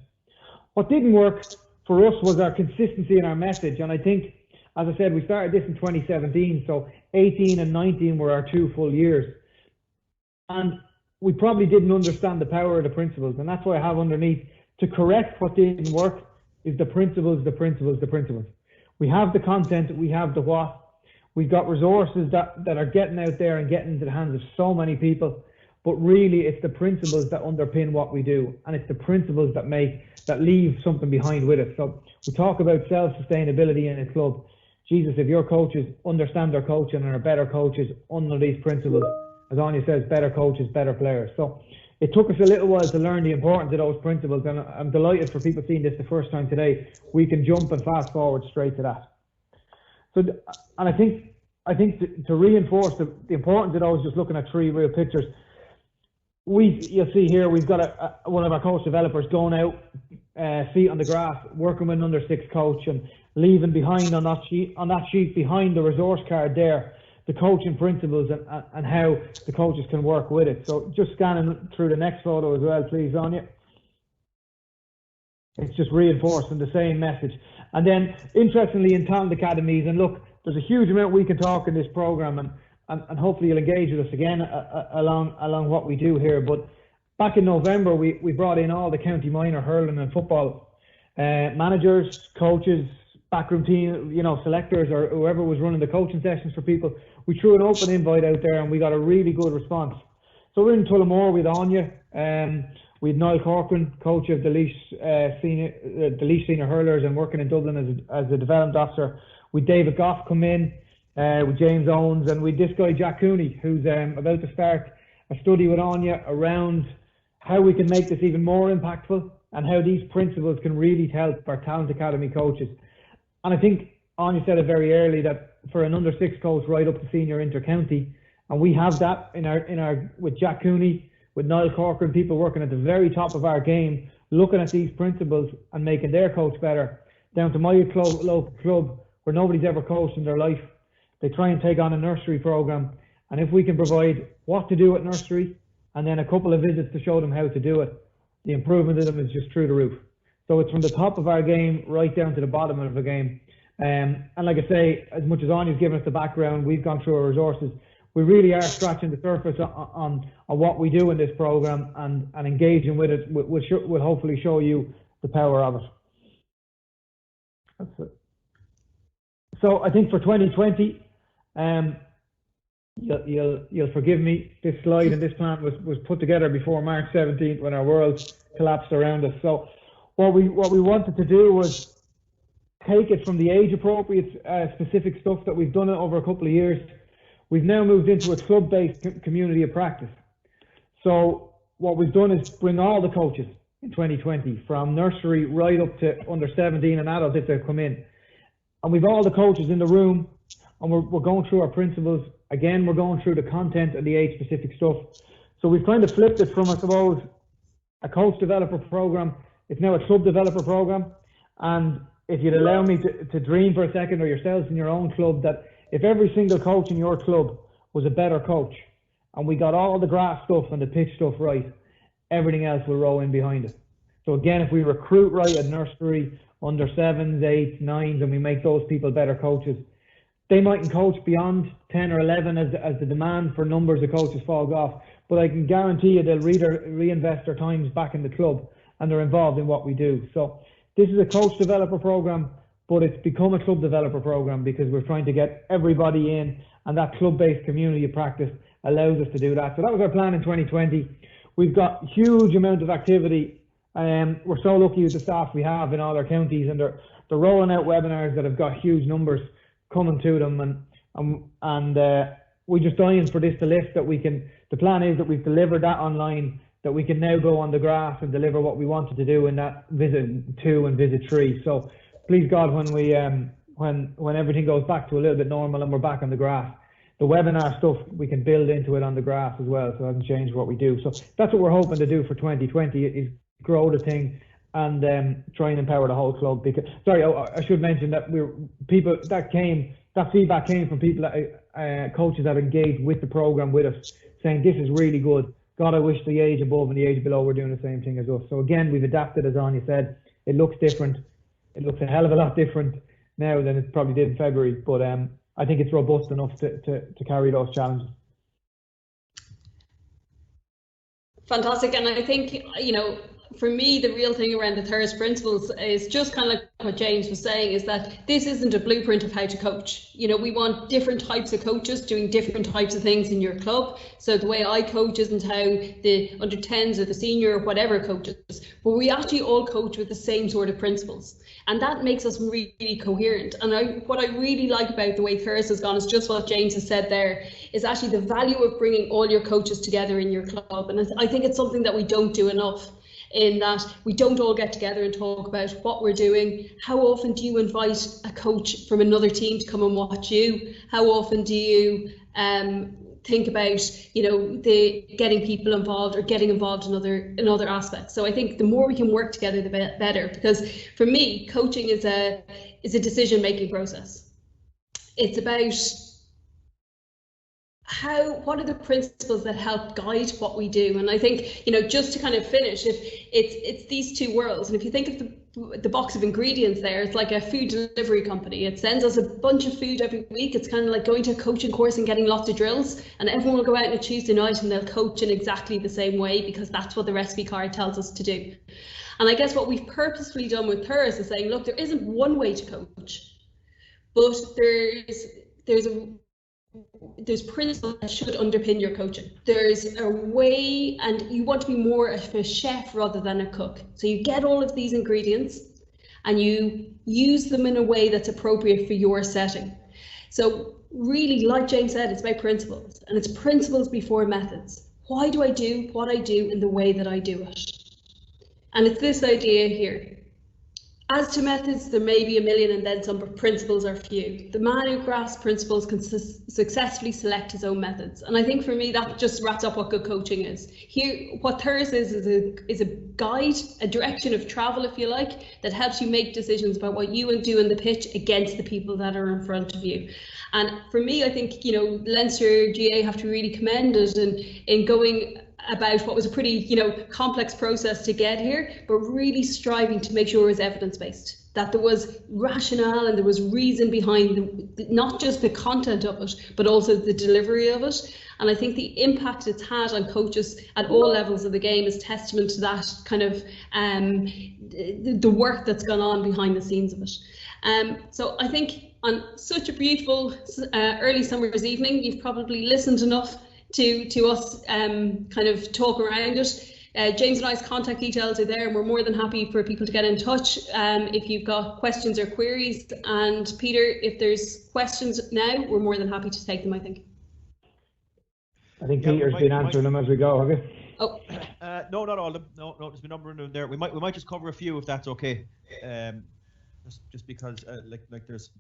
What didn't work for us was our consistency in our message. And I think, as I said, we started this in 2017, so 18 and 19 were our 2 full years. And we probably didn't understand the power of the principles. And that's why I have underneath, to correct what didn't work is the principles, the principles, the principles. We have the content, we have the what. We've got resources that are getting out there and getting into the hands of so many people. But really, it's the principles that underpin what we do. And it's the principles that leave something behind with it. So we talk about self-sustainability in a club. Jesus, if your coaches understand their coaching and are better coaches under these principles, as Áine says, better coaches, better players. So it took us a little while to learn the importance of those principles, and I'm delighted for people seeing this the first time today. We can jump and fast forward straight to that. So, and I think to reinforce the importance of those, just looking at 3 real pictures, you'll see here we've got one of our coach developers going out, feet on the grass, working with an under 6 coach, and leaving behind on that sheet behind the resource card there, the coaching principles and how the coaches can work with it. So just scanning through the next photo as well, please, Áine. It's just reinforcing the same message. And then, interestingly, in talent academies, and look, there's a huge amount we can talk in this program, and hopefully you'll engage with us again along what we do here. But back in November, we brought in all the county minor hurling and football managers, coaches, backroom team, selectors, or whoever was running the coaching sessions for people. We threw an open invite out there, and we got a really good response. So we're in Tullamore with Áine. We had Niall Corcoran, coach of the Laois senior hurlers and working in Dublin as a development officer. With David Goff come in, with James Owens, and with this guy Jack Cooney, who's about to start a study with Áine around how we can make this even more impactful and how these principles can really help our talent academy coaches. And I think Áine said it very early that for an under 6 coach right up to senior inter-county, and we have that in our with Jack Cooney, with Niall Corcoran, people working at the very top of our game, looking at these principles and making their coach better, down to my local club where nobody's ever coached in their life. They try and take on a nursery program, and if we can provide what to do at nursery and then a couple of visits to show them how to do it, the improvement of them is just through the roof. So it's from the top of our game right down to the bottom of the game. And like I say, as much as Áine's given us the background, we've gone through our resources. We really are scratching the surface on what we do in this program, and engaging with it will hopefully show you the power of it. That's it. So I think for 2020, you'll forgive me, this slide and this plan was put together before March 17th when our world collapsed around us. So what we wanted to do was take it from the age appropriate specific stuff that we've done it over a couple of years. We've now moved into a club-based community of practice. So what we've done is bring all the coaches in 2020, from nursery right up to under 17 and adults if they come in. And we've all the coaches in the room, and we're going through our principles. Again, we're going through the content and the age-specific stuff. So we've kind of flipped it from, I suppose, a coach developer program. It's now a club developer program. And if you'd allow me to dream for a second, or yourselves in your own club, that if every single coach in your club was a better coach, and we got all the grass stuff and the pitch stuff right, everything else will roll in behind it. So again, if we recruit right at nursery, under 7s, 8s, 9s, and we make those people better coaches, they mightn't coach beyond 10 or 11 as the demand for numbers of coaches falls off, but I can guarantee you they'll reinvest their times back in the club, and they're involved in what we do. So this is a coach developer program but it's become a club developer program because we're trying to get everybody in, and that club-based community of practice allows us to do that. So that was our plan in 2020. We've got huge amount of activity. We're so lucky with the staff we have in all our counties, and they're rolling out webinars that have got huge numbers coming to them, and we're just dying for this to lift. That we can. The plan is that we've delivered that online, that we can now go on the grass and deliver what we wanted to do in that visit 2 and visit 3. So please God, when we when everything goes back to a little bit normal and we're back on the grass, the webinar stuff we can build into it on the grass as well, so it hasn't changed what we do. So that's what we're hoping to do for 2020, is grow the thing and try and empower the whole club. Because I should mention that that feedback came from people that coaches that engaged with the program with us, saying this is really good. God, I wish the age above and the age below were doing the same thing as us. So again, we've adapted, as Áine said. It looks different. It looks a hell of a lot different now than it probably did in February, but I think it's robust enough to carry those challenges. Fantastic. And I think, for me, the real thing around the TURAS principles is just kind of like what James was saying, is that this isn't a blueprint of how to coach. We want different types of coaches doing different types of things in your club. So the way I coach isn't how the under 10s or the senior or whatever coaches, but we actually all coach with the same sort of principles. And that makes us really coherent. And what I really like about the way TURAS has gone is just what James has said there, is actually the value of bringing all your coaches together in your club. And I think it's something that we don't do enough, in that we don't all get together and talk about what we're doing. How often do you invite a coach from another team to come and watch you? How often do you think about the getting people involved or getting involved in other aspects? So I think the more we can work together, the better, because for me, coaching is a decision-making process. It's about what are the principles that help guide what we do. And I think, just to kind of finish, if it's these two worlds, and if you think of the box of ingredients there, it's like a food delivery company. It sends us a bunch of food every week. It's kind of like going to a coaching course and getting lots of drills, and everyone will go out on a Tuesday night and they'll coach in exactly the same way, because that's what the recipe card tells us to do. And I guess what we've purposefully done with TURAS is saying, look, there isn't one way to coach, but there's principles that should underpin your coaching. There's a way, and you want to be more of a chef rather than a cook. So you get all of these ingredients and you use them in a way that's appropriate for your setting. So really, like James said, it's about principles, and it's principles before methods. Why do I do what I do in the way that I do it? And it's this idea here. As to methods, there may be a million and then some, but principles are few. The man who grasps principles can successfully select his own methods. And I think for me, that just wraps up what good coaching is. Here, what TURAS is a guide, a direction of travel, if you like, that helps you make decisions about what you will do in the pitch against the people that are in front of you. And for me, I think, Leinster GAA have to really commend it in going about what was a pretty, complex process to get here, but really striving to make sure it was evidence-based, that there was rationale and there was reason behind not just the content of it, but also the delivery of it. And I think the impact it's had on coaches at all levels of the game is testament to that kind of the work that's gone on behind the scenes of it. So I think on such a beautiful early summer's evening, you've probably listened enough to us kind of talk around it. James and I's contact details are there, and we're more than happy for people to get in touch if you've got questions or queries. And Peter, if there's questions now, we're more than happy to take them, I think. Yeah, Peter's been answering them as we go, have you? Oh. No, not all of them. No, there's been a number of them there. We might just cover a few if that's okay. Just because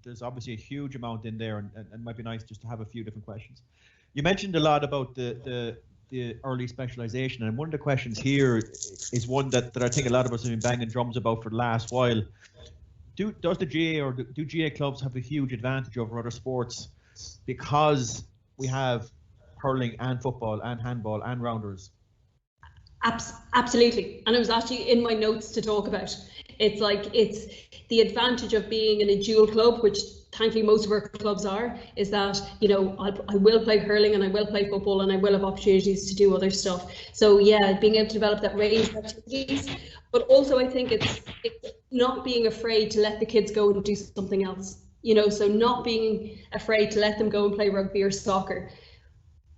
there's obviously a huge amount in there, and it might be nice just to have a few different questions. You mentioned a lot about the early specialization, and one of the questions here is one that I think a lot of us have been banging drums about for the last while. Does the GAA or do GAA clubs have a huge advantage over other sports because we have hurling and football and handball and rounders? Absolutely, and it was actually in my notes to talk about. It's the advantage of being in a dual club, which thankfully most of our clubs are, is that I will play hurling and I will play football and I will have opportunities to do other stuff. So yeah, being able to develop that range of activities, but also I think it's not being afraid to let the kids go and do something else. So not being afraid to let them go and play rugby or soccer.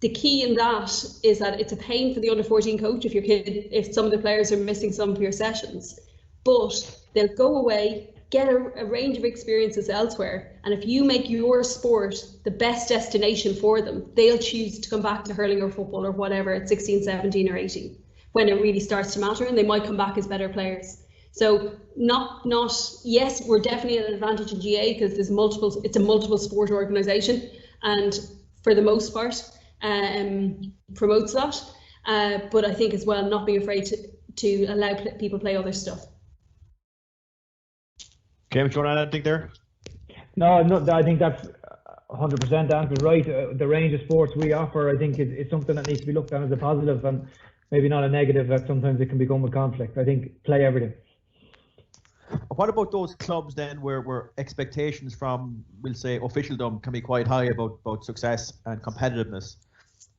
The key in that is that it's a pain for the under-14 coach if some of the players are missing some of your sessions, but they'll go away, get a range of experiences elsewhere, and if you make your sport the best destination for them, they'll choose to come back to hurling or football or whatever at 16, 17 or 18 when it really starts to matter, and they might come back as better players. So yes, we're definitely at an advantage in GAA because it's a multiple sport organisation, and for the most part promotes that. But I think as well, not being afraid to allow people play other stuff. James, you want to add anything there? No, I think that's 100% answered right. The range of sports we offer, I think, is something that needs to be looked at as a positive and maybe not a negative, that sometimes it can become a conflict. I think play everything. What about those clubs then where expectations from, we'll say, officialdom can be quite high about success and competitiveness?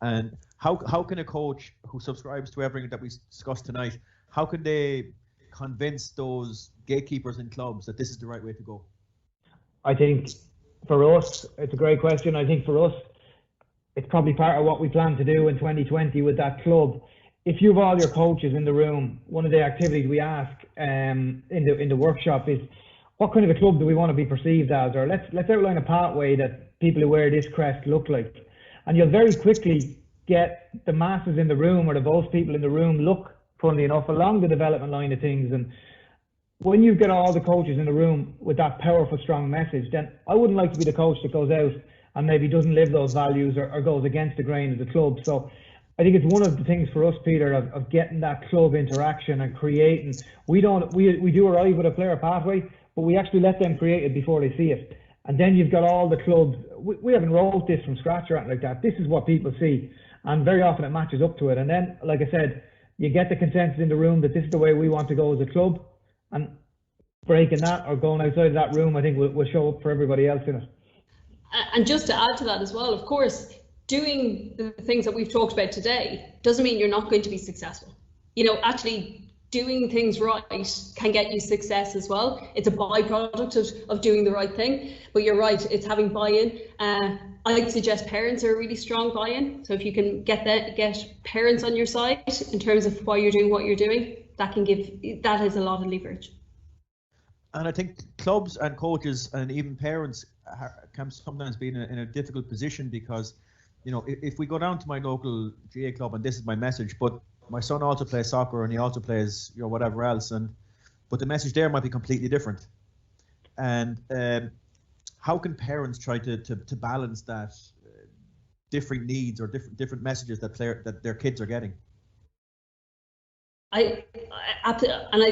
And how can a coach who subscribes to everything that we discussed tonight, how can they convince those gatekeepers in clubs that this is the right way to go? I think for us, it's a great question. I think for us, it's probably part of what we plan to do in 2020 with that club. If you have all your coaches in the room, one of the activities we ask in the workshop is, what kind of a club do we want to be perceived as? Or let's outline a pathway that people who wear this crest look like. And you'll very quickly get the masses in the room, or the most people in the room look, funnily enough, along the development line of things. And when you get all the coaches in the room with that powerful, strong message, then I wouldn't like to be the coach that goes out and maybe doesn't live those values or goes against the grain of the club. So I think it's one of the things for us, Peter, of getting that club interaction and creating. We do arrive with a player pathway, but we actually let them create it before they see it. And then you've got all the clubs. We haven't wrote this from scratch or anything like that. This is what people see, and very often it matches up to it. And then, like I said, you get the consensus in the room that this is the way we want to go as a club, and breaking that or going outside of that room, I think will show up for everybody else in it. And just to add to that as well, of course, doing the things that we've talked about today doesn't mean you're not going to be successful. Actually doing things right can get you success as well. It's a byproduct of doing the right thing, but you're right, it's having buy-in. I'd suggest parents are a really strong buy-in. So if you can get parents on your side in terms of why you're doing what you're doing, that is a lot of leverage. And I think clubs and coaches and even parents can sometimes be in a difficult position because, if we go down to my local GA club and this is my message, but my son also plays soccer and he also plays, whatever else, but the message there might be completely different. And how can parents try to balance that different needs or different messages that their kids are getting? I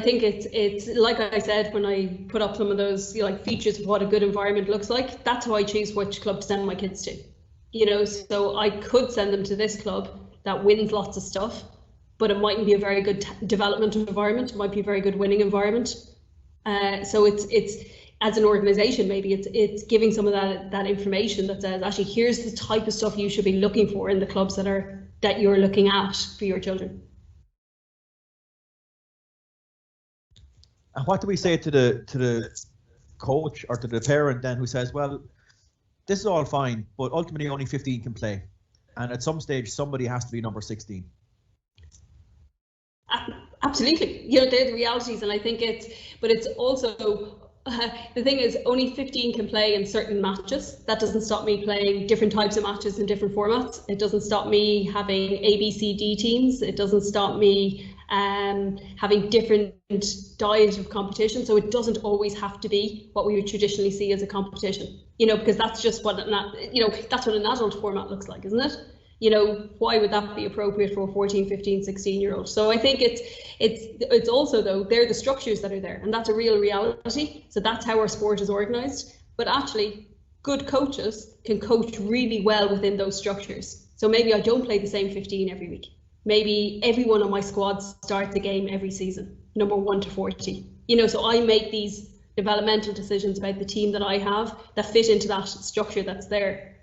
think it's like I said when I put up some of those features of what a good environment looks like. That's how I choose which club to send my kids to. So I could send them to this club that wins lots of stuff, but it mightn't be a very good development environment. It might be a very good winning environment. So it's as an organisation, maybe it's giving some of that information that says, actually, here's the type of stuff you should be looking for in the clubs that you're looking at for your children. And what do we say to the coach or to the parent then who says, well, this is all fine, but ultimately only 15 can play, and at some stage somebody has to be number 16? Absolutely, they're the realities, and I think it's also the thing is only 15 can play in certain matches. That doesn't stop me playing different types of matches in different formats. It doesn't stop me having A, B, C, D teams. It doesn't stop me having different diet of competition. So it doesn't always have to be what we would traditionally see as a competition, because that's just what that's what an adult format looks like, isn't it? Why would that be appropriate for a 14, 15, 16-year-old? So I think it's also, though, they're the structures that are there, and that's a real reality. So that's how our sport is organised. But actually, good coaches can coach really well within those structures. So maybe I don't play the same 15 every week. Maybe everyone on my squad starts a game every season, number 1 to 40. So I make these developmental decisions about the team that I have that fit into that structure that's there.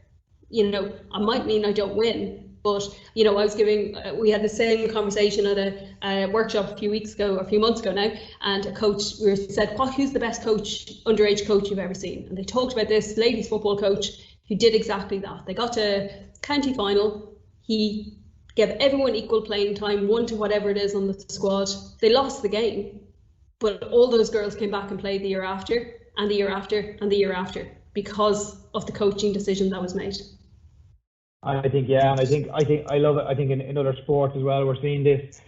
I might mean I don't win, But, you know, I was giving, we had the same conversation at a workshop a few months ago now, and a coach, we said, who's the best underage coach you've ever seen? And they talked about this ladies football coach who did exactly that. They got to county final. He gave everyone equal playing time, 1 to whatever it is on the squad. They lost the game, but all those girls came back and played the year after, and the year after, and the year after, because of the coaching decision that was made. I think, yeah, and I love it. I think in other sports as well, we're seeing this.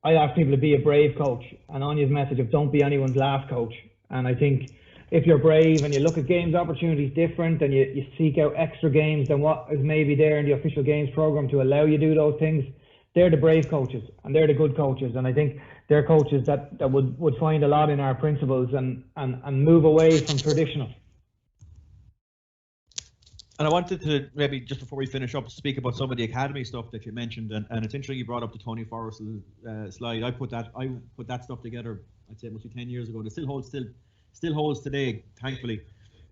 I ask people to be a brave coach, and Áine's message of don't be anyone's last coach. And I think if you're brave and you look at games opportunities different, and you seek out extra games than what is maybe there in the official games program to allow you to do those things, they're the brave coaches and they're the good coaches. And I think they're coaches that would find a lot in our principles and move away from traditional. And I wanted to maybe, just before we finish up, speak about some of the academy stuff that you mentioned, and it's interesting you brought up the Tony Forrest's slide. I put that stuff together, I'd say it must be 10 years ago, and it still holds today, thankfully.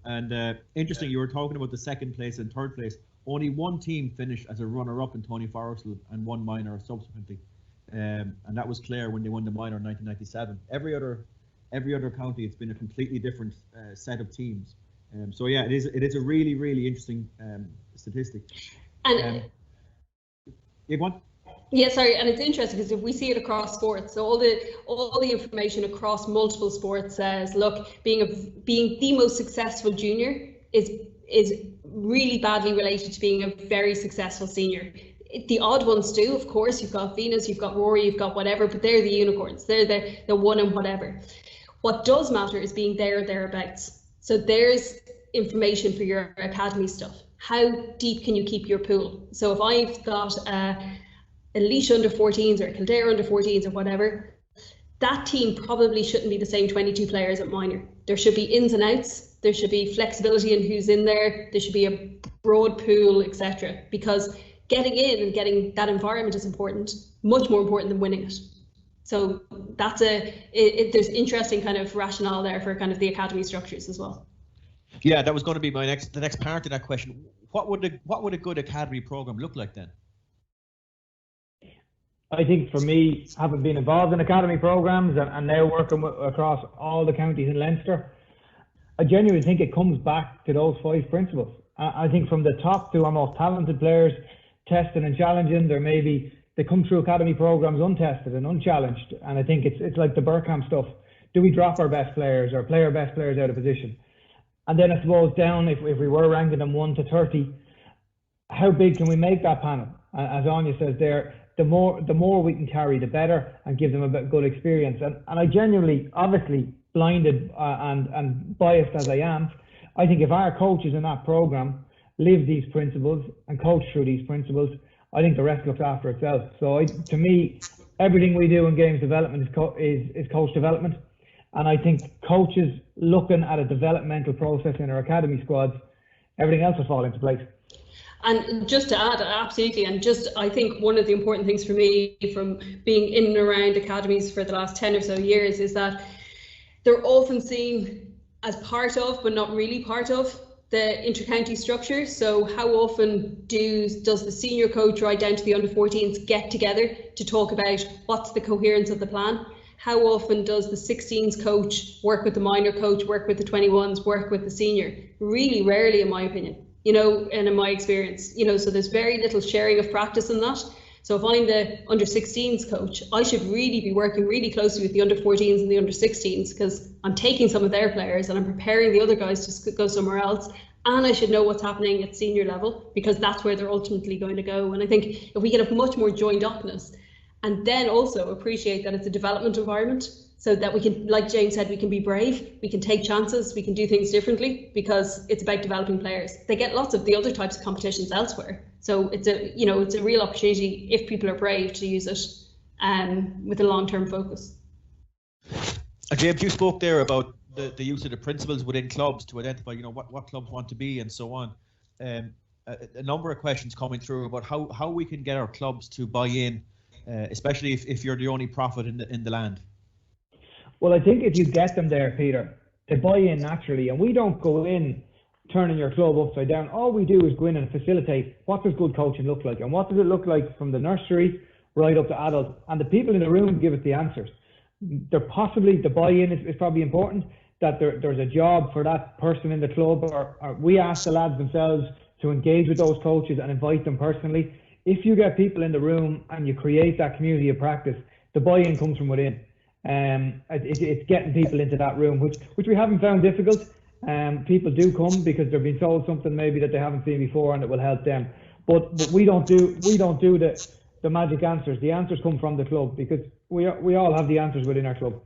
And interesting, you were talking about the second place and third place. Only one team finished as a runner-up in Tony Forrest and one minor subsequently, and that was Clare when they won the minor in 1997. Every other county, it's been a completely different set of teams. So yeah, it is a really, really interesting statistic. And you want? Yeah, sorry, and it's interesting because if we see it across sports, so all the information across multiple sports says, look, being the most successful junior is really badly related to being a very successful senior. The odd ones do, of course. You've got Venus, you've got Rory, you've got whatever, but they're the unicorns. They're the one and whatever. What does matter is being there or thereabouts. So there's information for your academy stuff. How deep can you keep your pool? So if I've got Elite under 14s or Kildare under 14s or whatever, that team probably shouldn't be the same 22 players at minor. There should be ins and outs. There should be flexibility in who's in there. There should be a broad pool, etc. Because getting in and getting that environment is important, much more important than winning it. So that's there's interesting kind of rationale there for kind of the academy structures as well. Yeah, that was going to be the next part of that question. What would a good academy program look like then? I think for me, having been involved in academy programs and now working across all the counties in Leinster, I genuinely think it comes back to those 5 principles. I think from the top to our most talented players, testing and challenging, they come through academy programs untested and unchallenged. And I think it's like the Bergkamp stuff. Do we drop our best players or play our best players out of position? And then I suppose down, if we were ranking them 1 to 30, how big can we make that panel? As Áine says there, the more we can carry, the better, and give them a good experience. And I genuinely, obviously blinded and biased as I am, I think if our coaches in that program live these principles and coach through these principles, I think the rest looks after itself. So to me, everything we do in games development is coach development. And I think coaches looking at a developmental process in our academy squads, everything else will fall into place. And just to add, absolutely, and I think one of the important things for me from being in and around academies for the last 10 or so years is that they're often seen as part of, but not really part of, the inter-county structure. So how often does the senior coach right down to the under 14s get together to talk about what's the coherence of the plan? How often does the 16s coach work with the minor coach, work with the 21s, work with the senior? Really rarely, in my opinion. And in my experience, so there's very little sharing of practice in that. So if I'm the under 16s coach, I should really be working really closely with the under 14s and the under 16s, because I'm taking some of their players and I'm preparing the other guys to go somewhere else. And I should know what's happening at senior level, because that's where they're ultimately going to go. And I think if we get a much more joined upness, and then also appreciate that it's a development environment, so that we can, like James said, we can be brave, we can take chances, we can do things differently, because it's about developing players. They get lots of the other types of competitions elsewhere. So it's a real opportunity, if people are brave, to use it with a long-term focus. James, you spoke there about the use of the principles within clubs to identify, what clubs want to be and so on. A number of questions coming through about how we can get our clubs to buy in, especially if you're the only profit in the land. Well, I think if you get them there, Peter, they buy in naturally, and we don't go in turning your club upside down. All we do is go in and facilitate what does good coaching look like, and what does it look like from the nursery right up to adult, and the people in the room give us the answers. There possibly, the buy-in is probably important, that there's a job for that person in the club, or we ask the lads themselves to engage with those coaches and invite them personally. If you get people in the room and you create that community of practice, the buy-in comes from within. It's getting people into that room, which we haven't found difficult. People do come because they're being told something maybe that they haven't seen before and it will help them. But we don't do the magic answers. The answers come from the club, because we all have the answers within our club.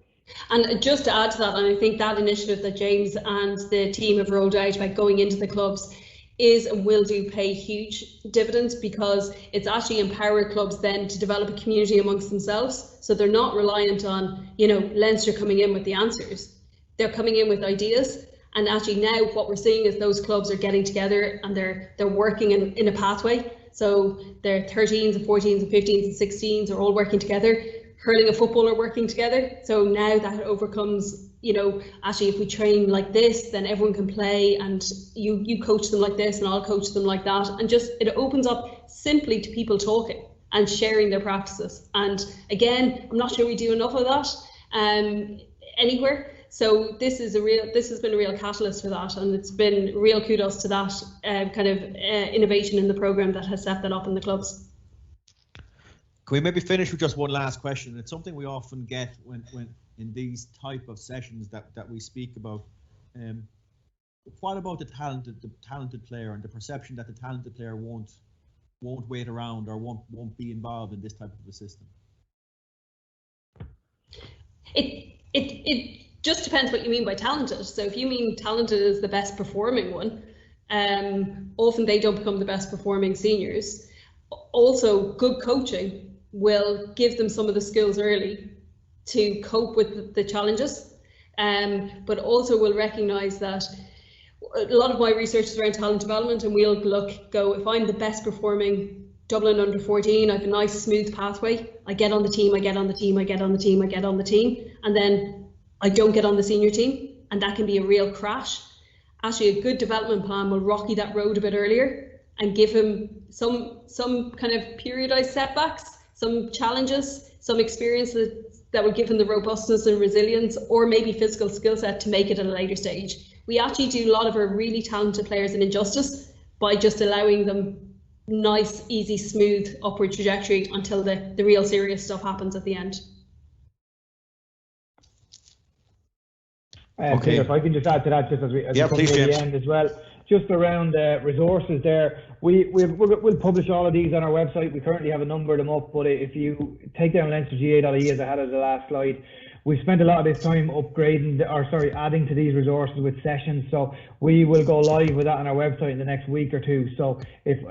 And just to add to that, and I think that initiative that James and the team have rolled out about going into the clubs is and will do pay huge dividends, because it's actually empowered clubs then to develop a community amongst themselves. So they're not reliant on, Leinster coming in with the answers. They're coming in with ideas. And actually now what we're seeing is those clubs are getting together and they're working in a pathway. So their 13s and 14s and 15s and 16s are all working together. Hurling and football are working together. So now that overcomes, actually if we train like this, then everyone can play, and you coach them like this and I'll coach them like that. And just, it opens up simply to people talking and sharing their practices. And again, I'm not sure we do enough of that anywhere. So this has been a real catalyst for that, and it's been real kudos to that kind of innovation in the programme that has set that up in the clubs. Can we maybe finish with just one last question? It's something we often get when in these type of sessions that we speak about. What about the talented player, and the perception that the talented player won't wait around or won't be involved in this type of a system? It just depends what you mean by talented. So if you mean talented as the best performing one, often they don't become the best performing seniors. Also, good coaching will give them some of the skills early to cope with the challenges, but also will recognise that a lot of my research is around talent development, and we'll go, if I'm the best performing Dublin under 14, I have a nice smooth pathway. I get on the team, I get on the team, I get on the team, I get on the team, and then I don't get on the senior team, and that can be a real crash. Actually, a good development plan will rocky that road a bit earlier and give him some kind of periodized setbacks, some challenges, some experiences that would give him the robustness and resilience, or maybe physical skill set to make it at a later stage. We actually do a lot of our really talented players an injustice by just allowing them nice, easy, smooth upward trajectory until the real serious stuff happens at the end. Okay. Peter, if I can just add to that, just as we come to James. the end as well, just around resources there, we'll publish all of these on our website. We currently have a number of them up, but if you take down leinsterga.ie as I had as the last slide, we spent a lot of this time adding to these resources with sessions. So we will go live with that on our website in the next week or two. So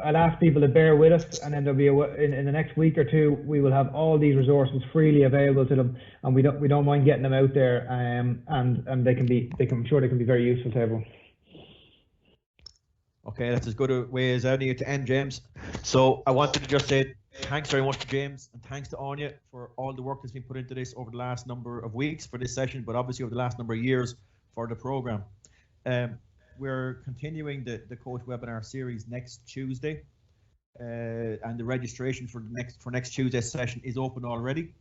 I'll ask people to bear with us, and then there'll be in the next week or two, we will have all these resources freely available to them, and we don't mind getting them out there, and I'm sure they can be very useful to everyone. Okay, that's as good a way as any to end, James. So I wanted to just say thanks very much to James, and thanks to Áine for all the work that's been put into this over the last number of weeks for this session, but obviously over the last number of years for the programme. We're continuing the coach webinar series next Tuesday, and the registration for next Tuesday's session is open already.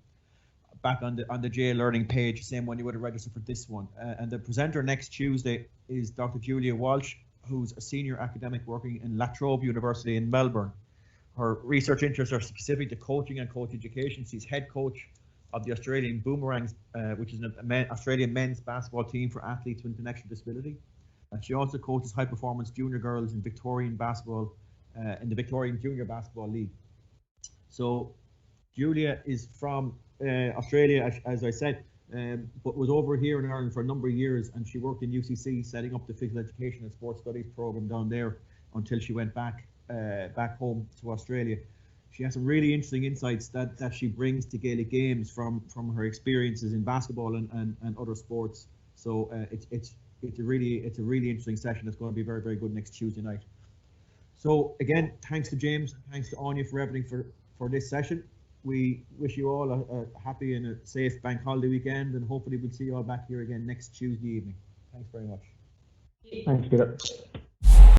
Back on the GAA Learning page, same one you would have registered for this one. And the presenter next Tuesday is Dr. Julia Walsh, who's a senior academic working in La Trobe University in Melbourne. Her research interests are specific to coaching and coach education. She's head coach of the Australian Boomerangs, which is an Australian men's basketball team for athletes with intellectual disability. And she also coaches high performance junior girls in Victorian basketball, in the Victorian Junior Basketball League. So Julia is from Australia, as I said, but was over here in Ireland for a number of years, and she worked in UCC setting up the physical education and sports studies program down there until she went back home to Australia. She has some really interesting insights that she brings to Gaelic games from her experiences in basketball and other sports. So it's a really interesting session that's going to be very, very good next Tuesday night. So again, thanks to James, thanks to Áine for everything for this session. We wish you all a happy and a safe bank holiday weekend, and hopefully we'll see you all back here again next Tuesday evening. Thanks very much. Thanks, Peter.